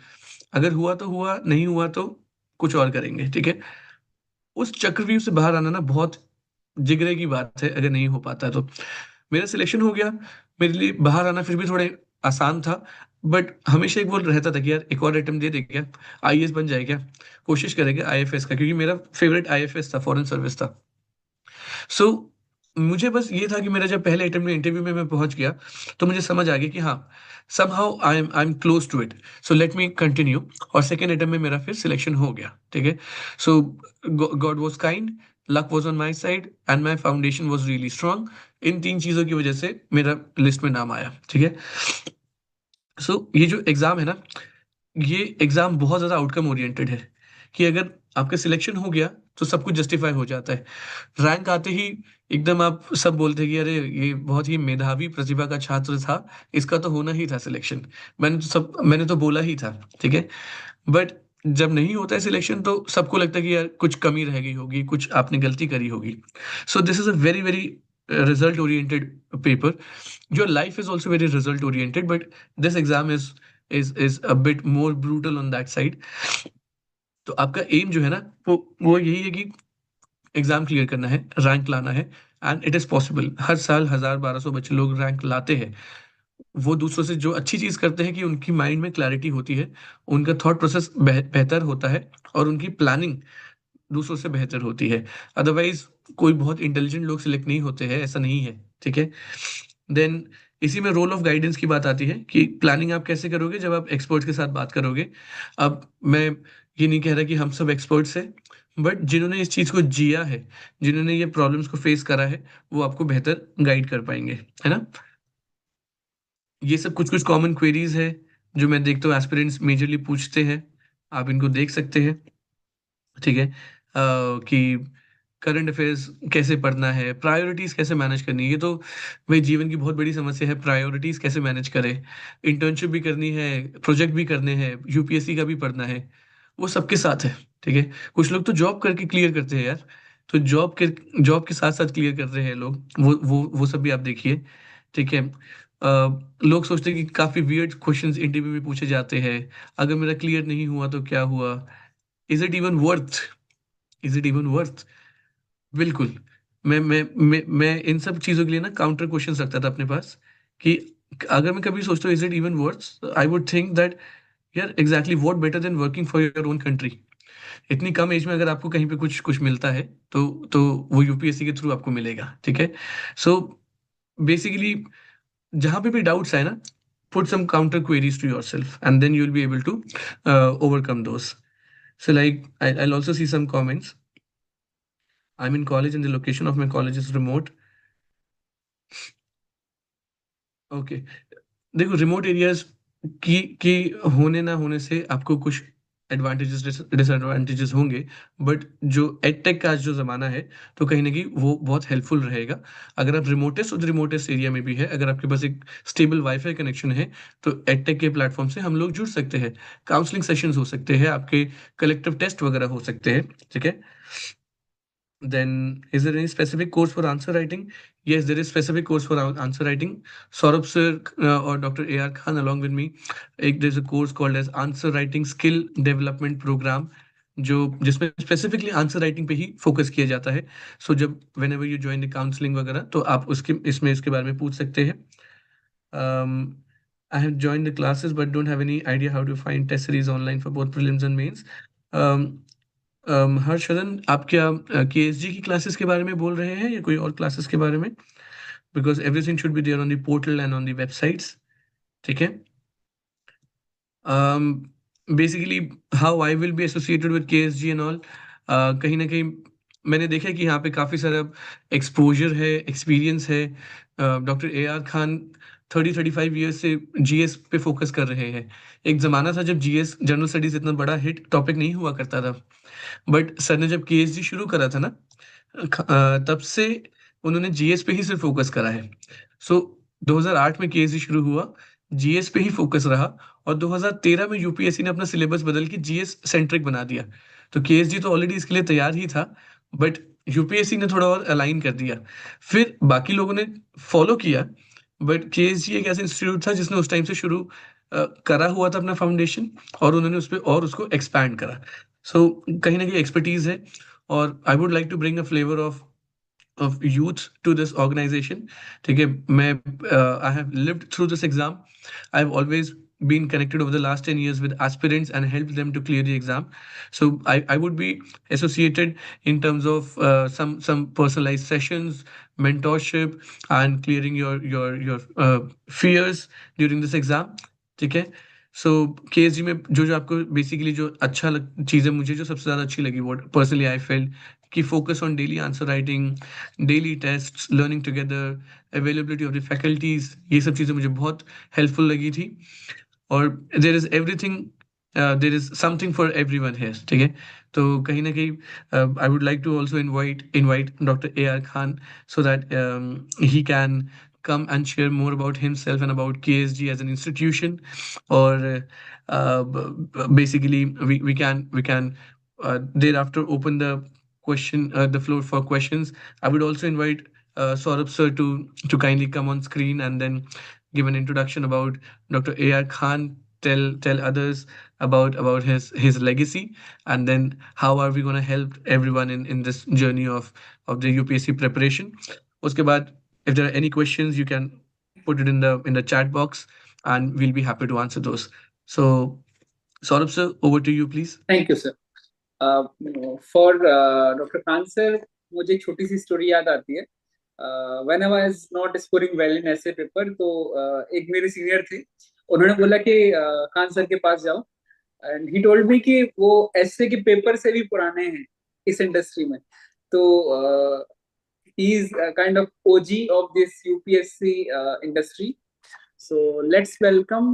अगर हुआ तो हुआ, नहीं हुआ तो कुछ और करेंगे, ठीक है। उस चक्रव्यूह से बाहर आना ना बहुत जिगरे की बात है, अगर नहीं हो पाता है तो। मेरा सिलेक्शन हो गया, मेरे लिए बाहर आना फिर भी थोड़े आसान था। बट हमेशा एक वो रहता था कि यार एक और अटेम्प्ट दे दे क्या, आईएएस बन जाए क्या, कोशिश करेंगे आईएफएस का, क्योंकि मेरा फेवरेट आईएफएस था, फॉरेन सर्विस था। सो मुझे बस ये था कि मेरा जब पहले अटेम्प्ट में इंटरव्यू में मैं पहुंच गया, तो मुझे समझ आ गया कि हाँ, somehow I am close to it, so let me continue. और सेकेंड अटेम्प्ट में मेरा फिर सिलेक्शन हो गया, ठीक है। So God was kind, luck was on my side, and my foundation was really strong. इन 3 चीज़ों की वजह से मेरा लिस्ट में नाम आया, ठीक है। सो ये जो एग्ज़ाम है ना, ये एग्ज़ाम बहुत ज़्यादा आउटकम ओरिएंटेड है, कि अगर आपका सिलेक्शन हो गया तो सब कुछ जस्टिफाई हो जाता है। रैंक आते ही एकदम आप सब बोलते हैं कि अरे ये बहुत ही मेधावी प्रतिभा का छात्र था, इसका तो होना ही था सिलेक्शन। मैंने तो बोला ही था, ठीक है। बट जब नहीं होता है सिलेक्शन, तो सबको लगता है कि यार कुछ कमी रह गई होगी, कुछ आपने गलती करी होगी। सो this is a very very result oriented paper. Your life is also very result oriented, but this exam is a bit more brutal on that side. तो आपका एम जो है ना, वो यही है कि एग्जाम क्लियर करना है, रैंक लाना है। एंड इट इज पॉसिबल, हर साल 1000-1200 बच्चे लोग रैंक लाते हैं। वो दूसरों से जो अच्छी चीज करते हैं कि उनकी माइंड में क्लैरिटी होती है, उनका थॉट प्रोसेस बेहतर होता है, और उनकी प्लानिंग दूसरों से बेहतर होती है। अदरवाइज कोई बहुत इंटेलिजेंट लोग सिलेक्ट नहीं होते हैं, ऐसा नहीं है, ठीक है। देन इसी में रोल ऑफ गाइडेंस की बात आती है कि प्लानिंग आप कैसे करोगे जब आप एक्सपर्ट्स के साथ बात करोगे। अब मैं ये नहीं कह रहा कि हम सब एक्सपर्ट्स हैं, बट जिन्होंने इस चीज़ को जिया है, जिन्होंने ये प्रॉब्लम्स को फेस करा है, वो आपको बेहतर गाइड कर पाएंगे, है ना। ये सब कुछ कुछ कॉमन क्वेरीज है जो मैं देखता हूँ एस्पिरेंट्स मेजरली पूछते हैं। आप इनको देख सकते हैं, ठीक है। कि करंट अफेयर्स कैसे पढ़ना है, प्रायोरिटीज कैसे मैनेज करनी है, ये तो भाई जीवन की बहुत बड़ी समस्या है, प्रायोरिटीज कैसे मैनेज करें। इंटर्नशिप भी करनी है, प्रोजेक्ट भी करने हैं, यूपीएससी का भी पढ़ना है, वो सबके साथ है, ठीक है। कुछ लोग तो जॉब करके क्लियर करते हैं यार। तो जॉब के साथ साथ क्लियर कर रहे हैं लोग, वो सब भी आप देखिए। ठीक है। लोग सोचते हैं कि काफी वियर्ड क्वेश्चंस इंटरव्यू में पूछे जाते हैं। अगर मेरा क्लियर नहीं हुआ तो क्या हुआ? Is it even worth? Is it even worth? बिल्कुल। मैं इन सब चीजों के लिए ना काउंटर क्वेश्चन रखता था अपने पास, कि अगर मैं कभी सोचता हूँ is it even worth, I would think that यार exactly what better than working for your own country. इतनी कम एज में अगर आपको कहीं पे कुछ कुछ मिलता है, तो वो यूपीएससी के थ्रू आपको मिलेगा। ठीक है। सो बेसिकली जहां पे भी डाउट्स है ना, put some counter queries to yourself and then you'll be able to overcome those. So like I'll also see some comments. I'm in college and the location of my college is remote. Okay. देखो, remote areas की होने ना होने से आपको कुछ advantages disadvantages होंगे, but जो एडटेक का आज जो ज़माना है, तो कहीं ना कहीं वो बहुत हेल्पफुल रहेगा। अगर आप रिमोटेस्ट एरिया में भी है, अगर आपके पास एक स्टेबल वाईफाई कनेक्शन है, तो एडटेक के प्लेटफॉर्म से हम लोग जुड़ सकते हैं। काउंसलिंग सेशंस हो सकते हैं, आपके कलेक्टिव टेस्ट वगैरह हो सकते हैं। ठीक है। Then, is there any specific course for answer writing? Yes, there is specific course for answer writing. Saurabh sir or Dr. A.R. Khan along with me, there's a course called as Answer Writing Skill Development Program, जो जिसमें specifically answer writing पे ही focus किया जाता है। सो जब when ever you join the counselling वगैरह, तो आप उसके इसमें इसके बारे में पूछ सकते हैं। I have joined the classes but don't have any idea how to find test series online for both prelims and mains. Um, Harshvardhan, आप क्या केएसजी की क्लासेस के बारे में बोल रहे हैं या कोई और क्लासेस के बारे में? Because everything should be there on the portal and on the websites. ठीक है। Basically how I will be associated with KSG and all, कहीं ना कहीं मैंने देखा है कि यहाँ पे काफ़ी सारा एक्सपोजर है, एक्सपीरियंस है। Doctor A R Khan 35 years से जीएस पे फोकस कर रहे हैं। एक ज़माना था जब जीएस जनरल स्टडीज इतना बड़ा हिट टॉपिक नहीं हुआ करता था, बट सर ने जब केएसजी शुरू करा था ना, तब से उन्होंने जीएस पे ही सिर्फ फोकस करा है। सो 2008 में केएसजी शुरू हुआ, जीएस पे ही फोकस रहा, और 2013 में यूपीएससी ने अपना सिलेबस बदल के जीएस सेंट्रिक बना दिया। तो केएसजी तो ऑलरेडी इसके लिए तैयार ही था, बट यूपीएससी ने थोड़ा और अलाइन कर दिया। फिर बाकी लोगों ने फॉलो किया, बट केएसजी एक ऐसा इंस्टीट्यूट था जिसने उस टाइम से शुरू करा हुआ था अपना फाउंडेशन, और उन्होंने उस पर और उसको एक्सपैंड करा। सो कहीं ना कहीं एक्सपर्टीज है, और I would like to bring a flavour of youth to this organization. ठीक है। मैं I have lived through this exam. I've always been connected over the last 10 years with aspirants and helped them to clear the exam. So I would be associated in terms of some personalized sessions, mentorship, and clearing your fears during this exam. ठीक है। सो केएसजी में जो जो आपको basically जो अच्छा चीज़ें मुझे जो सबसे ज़्यादा अच्छी लगी, वो पर्सनली आई फेल्ट कि focus on daily answer writing, daily tests, learning together, availability of the faculties, ये सब चीज़ें मुझे बहुत हेल्पफुल लगी थी। और there is everything, there is something for everyone here. ठीक है। तो कहीं ना कहीं I would like to also invite doctor A R Khan, so that he can come and share more about himself and about KSG as an institution, or basically we can thereafter open the floor for questions. I would also invite Saurabh sir to kindly come on screen and then give an introduction about Dr. A.R. Khan, tell others about his legacy, and then how are we going to help everyone in this journey of the UPSC preparation. उसके बाद, if there are any questions, you can put it in the chat box, and we'll be happy to answer those. So, Saurabh sir, over to you, please. Thank you sir. For doctor Khan sir, मुझे एक छोटी सी story याद आती है। When I was not scoring well in ऐसे paper, तो एक मेरे सीनियर थे, उन्होंने बोला कि खान सर के पास जाओ, एंड ही टोल्ड मी कि वो ऐसे के पेपर से भी पुराने हैं इस इंडस्ट्री में। तो he is kind of OG of this UPSC industry. So let's welcome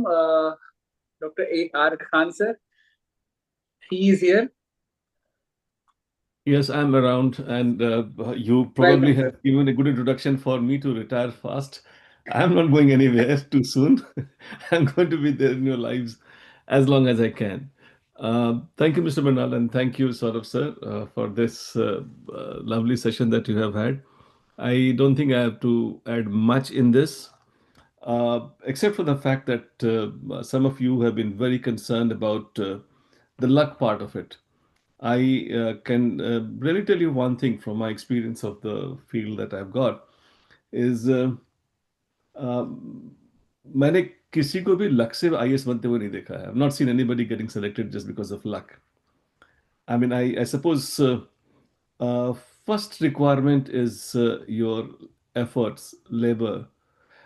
Dr. A.R. Khan sir. He is here. Yes, I'm around, and you probably Welcome. have given a good introduction for me to retire fast. I'm not going anywhere too soon. I'm going to be there in your lives as long as I can. Thank you, Mr. Manal, and thank you, Saurabh sir, for this lovely session that you have had. I don't think I have to add much in this, except for the fact that some of you have been very concerned about the luck part of it. I can really tell you one thing from my experience of the field that I've got is uh, मैंने किसी को भी luck से IAS बनते हुए नहीं देखा है. I've not seen anybody getting selected just because of luck. I mean, I suppose uh, first requirement is your efforts, labor,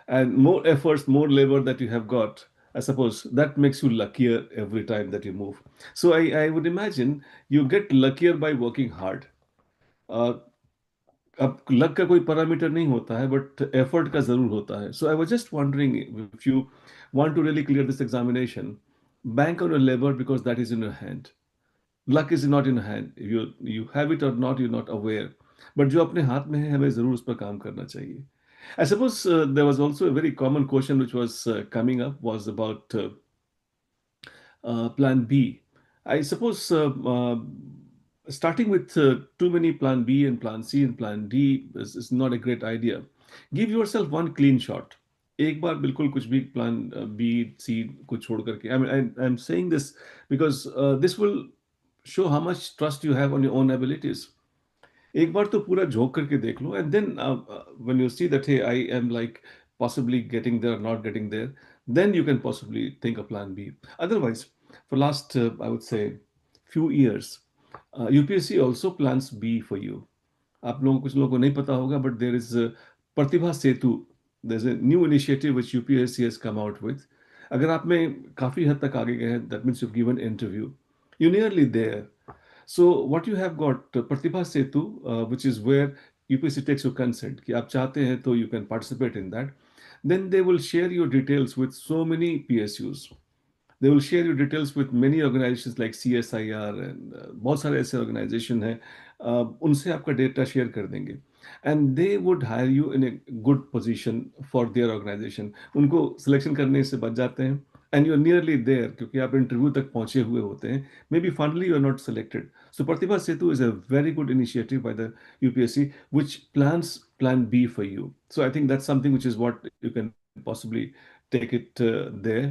and more efforts, more labor that you have got. I suppose that makes you luckier every time that you move. So I would imagine you get luckier by working hard. Uh, अब luck का कोई parameter नहीं होता है but effort का जरूर होता है so I was just wondering if you want to really clear this examination bank on your labour because that is in your hand luck is not in hand you have it or not you're not aware but जो अपने हाथ में है हमें जरूर उस पर काम करना चाहिए I suppose there was also a very common question which was coming up was about plan B. I suppose starting with too many plan B and plan C and plan D is not a great idea. Give yourself one clean shot. एक बार बिल्कुल कुछ भी plan B C को छोड़ करके I am saying this because this will show how much trust you have on your own abilities एक बार तो पूरा झोंक करके देख लो and then when you see that hey I am like possibly getting there or not getting there, then you can possibly think of plan B. Otherwise, for last I would say few years, UPSC also plans B for you. आप लोगों कुछ लोगों को नहीं पता होगा but there is Pratibha Setu. There's a new initiative which UPSC has come out with. अगर आप में काफ़ी हद तक आगे गए हैं that means you've given interview. You're nearly there. So what you have got Pratibha Setu, which is where UPSC takes your consent कि आप चाहते हैं तो you can participate in that. Then they will share your details with so many PSUs. They will share your details with many organizations like CSIR and बहुत सारे ऐसे organization हैं उनसे आपका data share कर देंगे and they would hire you in a good position for their organization. उनको selection करने से बच जाते हैं and you're nearly there क्योंकि आप इंटरव्यू तक पहुंचे हुए होते हैं maybe finally you're not selected. So Pratibha Setu is a very good initiative by the UPSC which plans plan B for you. So I think that's something which is what you can possibly take it there.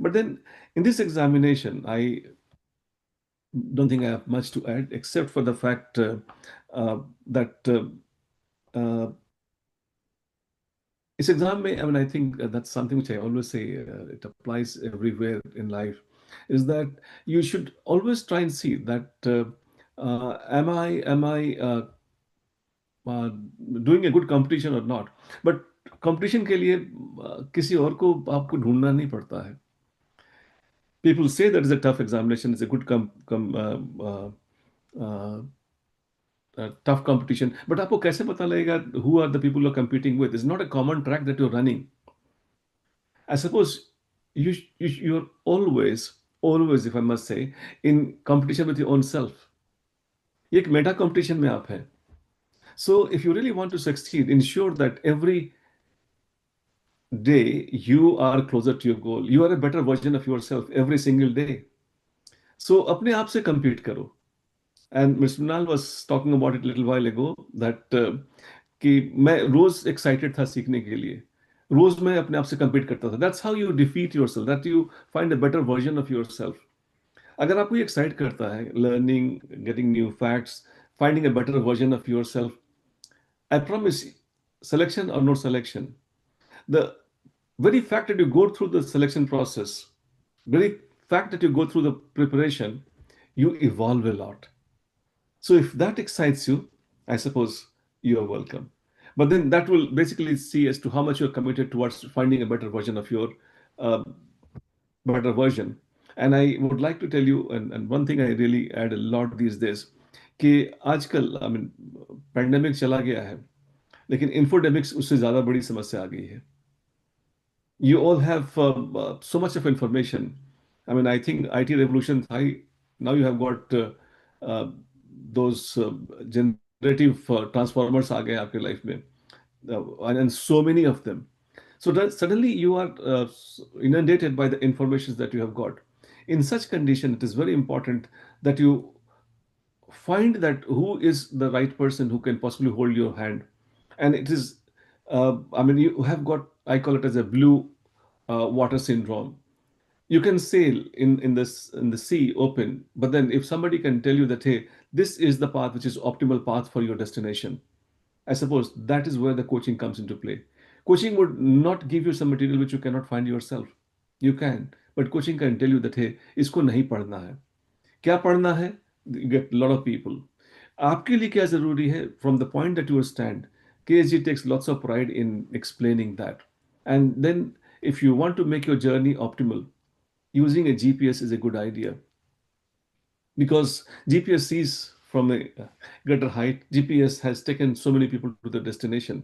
But then in this examination, I don't think I have much to add except for the fact that this exam, I think that's something which I always say, it applies everywhere in life, is that you should always try and see that am I doing a good competition or not. But competition के लिए किसी और को आपको ढूंढना नहीं पड़ता है. People say that is a tough examination, it's a good tough competition. But आपको कैसे पता लगेगा who are the people you're competing with? It's not a common track that you're running. I suppose you're always, if I must say, in competition with your own self. ये एक meta competition में आप हैं. So if you really want to succeed, ensure that every day you are closer to your goal. You are a better version of yourself every single day. So अपने आप से compete करो. And Mr. Nal was talking about it a little while ago that कि मैं रोज excited था सीखने के लिए. रोज मैं अपने आप से compete करता था. That's how you defeat yourself. That you find a better version of yourself. अगर आपको ये excite करता है, learning, getting new facts, finding a better version of yourself, I promise, selection or no selection, the very fact that you go through the selection process, very fact that you go through the preparation, you evolve a lot. So if that excites you, I suppose you are welcome. But then that will basically see as to how much you're committed towards finding a better version of your better version. And I would like to tell you, and one thing I really add a lot these days, कि आजकल pandemic चला गया है लेकिन इन्फोडेमिक्स उससे ज़्यादा बड़ी समस्या आ गई है. You all have so much of information. I think IT revolution, now you have got those generative transformers aa gaye aapke life mein, and so many of them. So that suddenly you are inundated by the information that you have got. In such condition, it is very important that you find that who is the right person who can possibly hold your hand. And it is, I mean, you have got, I call it as a blue water syndrome. You can sail in the sea open, but then if somebody can tell you that, hey, this is the path which is optimal path for your destination, I suppose that is where the coaching comes into play. Coaching would not give you some material which you cannot find yourself. You can, but coaching can tell you that, hey, इसको नहीं पढ़ना है. क्या पढ़ना है? You get a lot of people. आपके लिए क्या जरूरी है? From the point that you stand, KSG takes lots of pride in explaining that. And then, if you want to make your journey optimal, using a GPS is a good idea, because GPS sees from a greater height. GPS has taken so many people to the destination,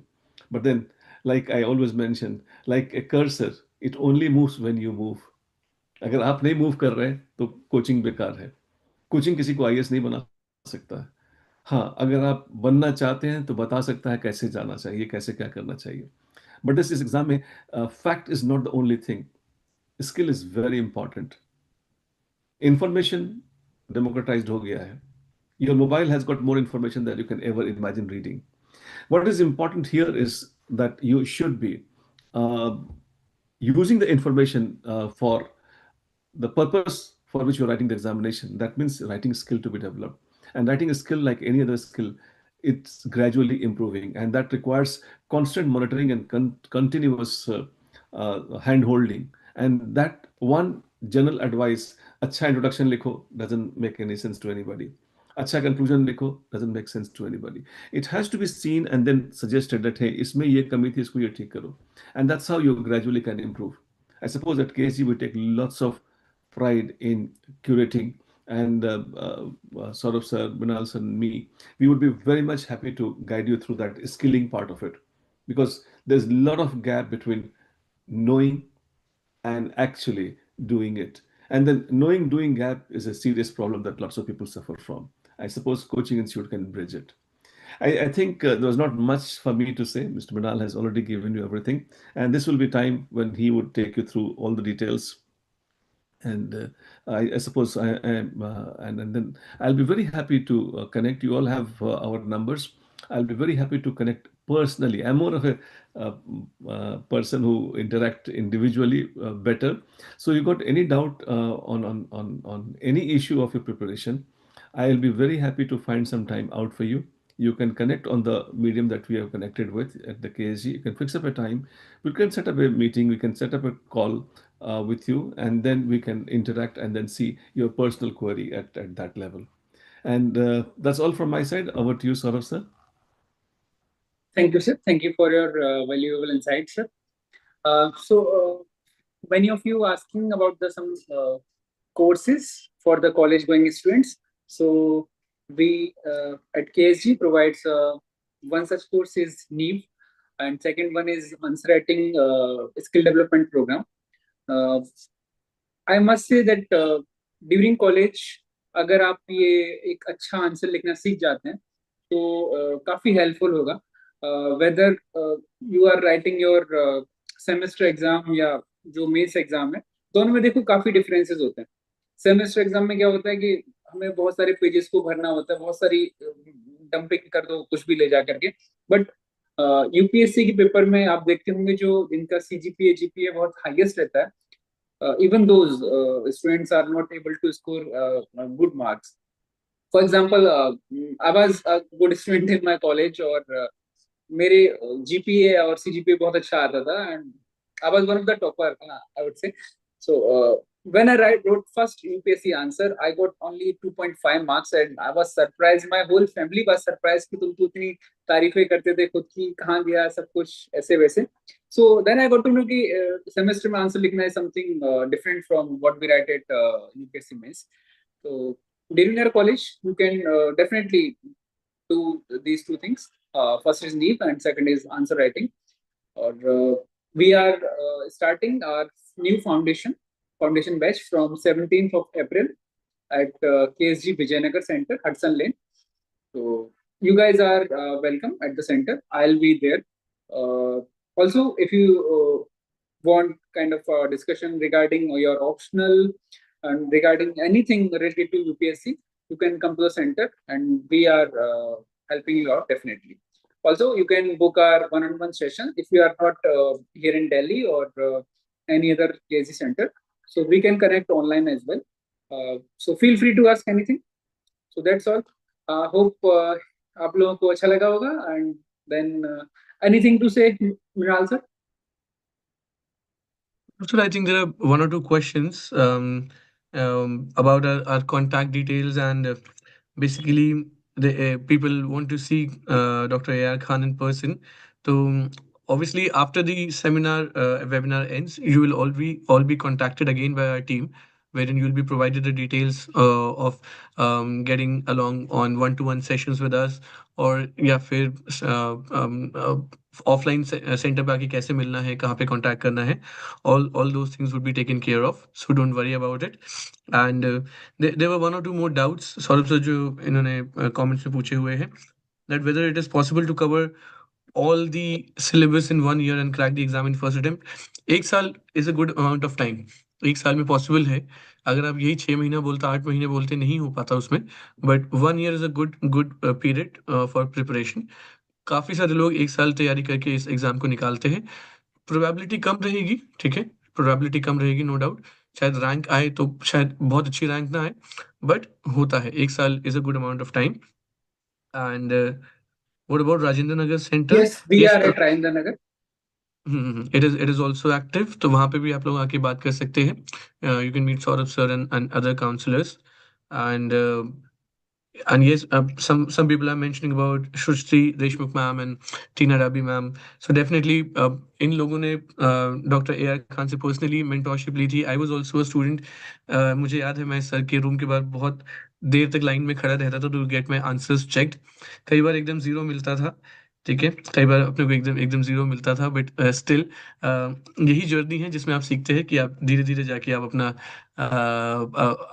but then, like I always mention, like a cursor, it only moves when you move. अगर आप नहीं move कर रहे तो coaching बेकार है. Coaching किसी को आईएएस नहीं बना सकता है. हाँ, अगर आप बनना चाहते हैं तो बता सकता है कैसे जाना चाहिए, कैसे क्या करना चाहिए. बट इस एग्जाम में fact is not the only thing. Skill is very important. Information democratised हो गया है. Your mobile has got more information than you can ever imagine reading. What is important here is that you should be uh, using the information for the purpose for which you're writing the examination. That means writing skill to be developed. And writing a skill, like any other skill, it's gradually improving. And that requires constant monitoring and continuous hand holding. And that one general advice, अच्छा introduction लिखो, doesn't make any sense to anybody. अच्छा conclusion लिखो, doesn't make sense to anybody. It has to be seen and then suggested that, hey, इसमें ये कमी थी, इसको ये ठीक करो. And that's how you gradually can improve. I suppose at KSG we take lots of pride in curating, and Saurabh sir, Binal sir, and me, we would be very much happy to guide you through that skilling part of it, because there's a lot of gap between knowing and actually doing it. And then knowing doing gap is a serious problem that lots of people suffer from. I suppose Coaching Institute can bridge it. I think there was not much for me to say. Mr. Binal has already given you everything, and this will be time when he would take you through all the details. And I suppose and then I'll be very happy to connect. You all have our numbers. I'll be very happy to connect personally. I'm more of a person who interact individually better. So you got any doubt on any issue of your preparation, I'll be very happy to find some time out for you. You can connect on the medium that we have connected with at the KSG. You can fix up a time. We can set up a meeting. We can set up a call with you, and then we can interact and then see your personal query at that level. And that's all from my side. Over to you, Saurabh sir. Thank you, sir. Thank you for your valuable insights, sir. So many of you asking about some courses for the college going students. So we at KSG provides one such course is NEEV, and second one is answer writing skill development program. I must say that during college अगर आप ये एक अच्छा answer लिखना सीख जाते हैं तो काफी हेल्पफुल होगा. Whether you are writing your semester exam या जो मेंस एग्जाम है, दोनों में देखो काफी डिफरेंसेस होते हैं. सेमेस्टर एग्जाम में क्या होता है कि हमें बहुत सारे पेजेस को भरना होता है, बहुत सारी डंपिंग कर दो कुछ भी ले जा करके. बट यूपीएससी के पेपर में आप देखते होंगे जो जिनका सीजीपीए जीपीए बहुत हाईएस्ट रहता है, even those students are not able to score good marks. For example, I was a good student in my college और मेरे GPA और CGPA बहुत अच्छा आता था, and I was one of the topper, I would say. So when I wrote first UPSC answer, I got only 2.5 marks, and I was surprised. My whole family was surprised कि तुम तो इतनी तारीफें करते थे खुद की, कहाँ गया सब कुछ ऐसे वैसे. So then I got to know कि semester में answer लिखना is something different from what we write at UPSC mains. So during your college, you can definitely do these two things. First is NEEP and second is answer writing. Or we are starting our new foundation batch from 17th of April at KSG Vijayanagar Center, Hudson Lane. So you guys are welcome at the center. I'll be there. Also, if you want kind of a discussion regarding your optional and regarding anything related to UPSC, you can come to the center, and we are helping you out definitely. Also, you can book our one-on-one session if you are not here in Delhi or any other KSG center. So we can connect online as well. So feel free to ask anything. So that's all. Hope आप लोगों को अच्छा लगा होगा. And then anything to say, Mrinal sir? So I think there are one or two questions about our contact details, and basically the people want to see Dr. A.R. Khan in person. So obviously after the seminar webinar ends, you will all be contacted again by our team, wherein you'll be provided the details of getting along on one-to-one sessions with us, or या फिर offline centre पे आके कैसे मिलना है, कहाँ पे contact करना है. All those things would be taken care of, so don't worry about it. And there were one or two more doubts Saurabh sir जो इन्होंने comments में पूछे हुए हैं, that whether it is possible to cover all the syllabus in 1 year and crack the exam in first attempt. एक साल is a good amount of time. एक साल में possible है. अगर आप यही 6 महीना बोलते, 8 महीने बोलते, नहीं हो पाता उसमें. But 1 year is a good period for preparation. काफी सारे लोग एक साल तैयारी करके इस एग्जाम को निकालते हैं. प्रोबेबिलिटी कम रहेगी, ठीक है, प्रोबेबिलिटी कम रहेगी, नो डाउट. शायद रैंक आए तो शायद बहुत अच्छी रैंक ना आए, बट होता है. एक साल is a good amount of time. And what about Rajendra Nagar centre? Yes, we are at Rajendra Nagar. It is also active, तो वहाँ पे भी आप लोग आके बात कर सकते हैं. You can meet Saurabh sir and other counselors. And yes, some people are mentioning about Shrishti Deshmukh ma'am and Tina Rabi ma'am. So definitely इन लोगों ने डॉक्टर ए आर खान से पर्सनली मेंटोरशिप ली थी. I was also a student. मुझे याद है मैं sir के room के बाहर बहुत देर तक लाइन में खड़ा रहता था to get my answers checked. कई बार एकदम जीरो मिलता था, ठीक है, कई बार अपने को एकदम एकदम जीरो मिलता था, बट स्टिल यही जर्नी है जिसमें आप सीखते हैं कि आप धीरे धीरे जाके आप अपना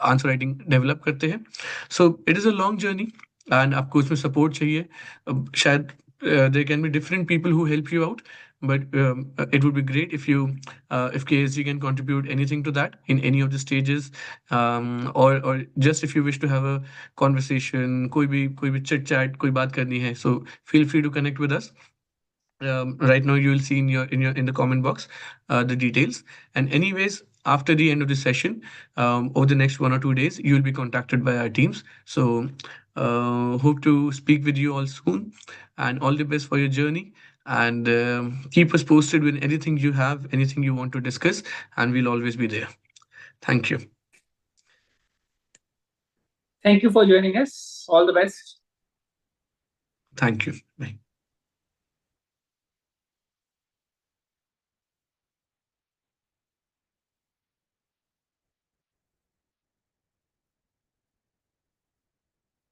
आंसर राइटिंग डेवलप करते हैं. So it is a long journey, and आपको उसमें सपोर्ट चाहिए. शायद there can be different people who help you out, but it would be great if you if KSG can contribute anything to that in any of the stages, or just if you wish to have a conversation, कोई भी chit chat, कोई बात करनी है, so feel free to connect with us. Right now you will see in the comment box the details. And anyways, after the end of the session, over the next 1 or 2 days, you will be contacted by our teams. So hope to speak with you all soon, and all the best for your journey. And keep us posted with anything you have, anything you want to discuss, and we'll always be there. Thank you. Thank you for joining us. All the best. Thank you. Bye.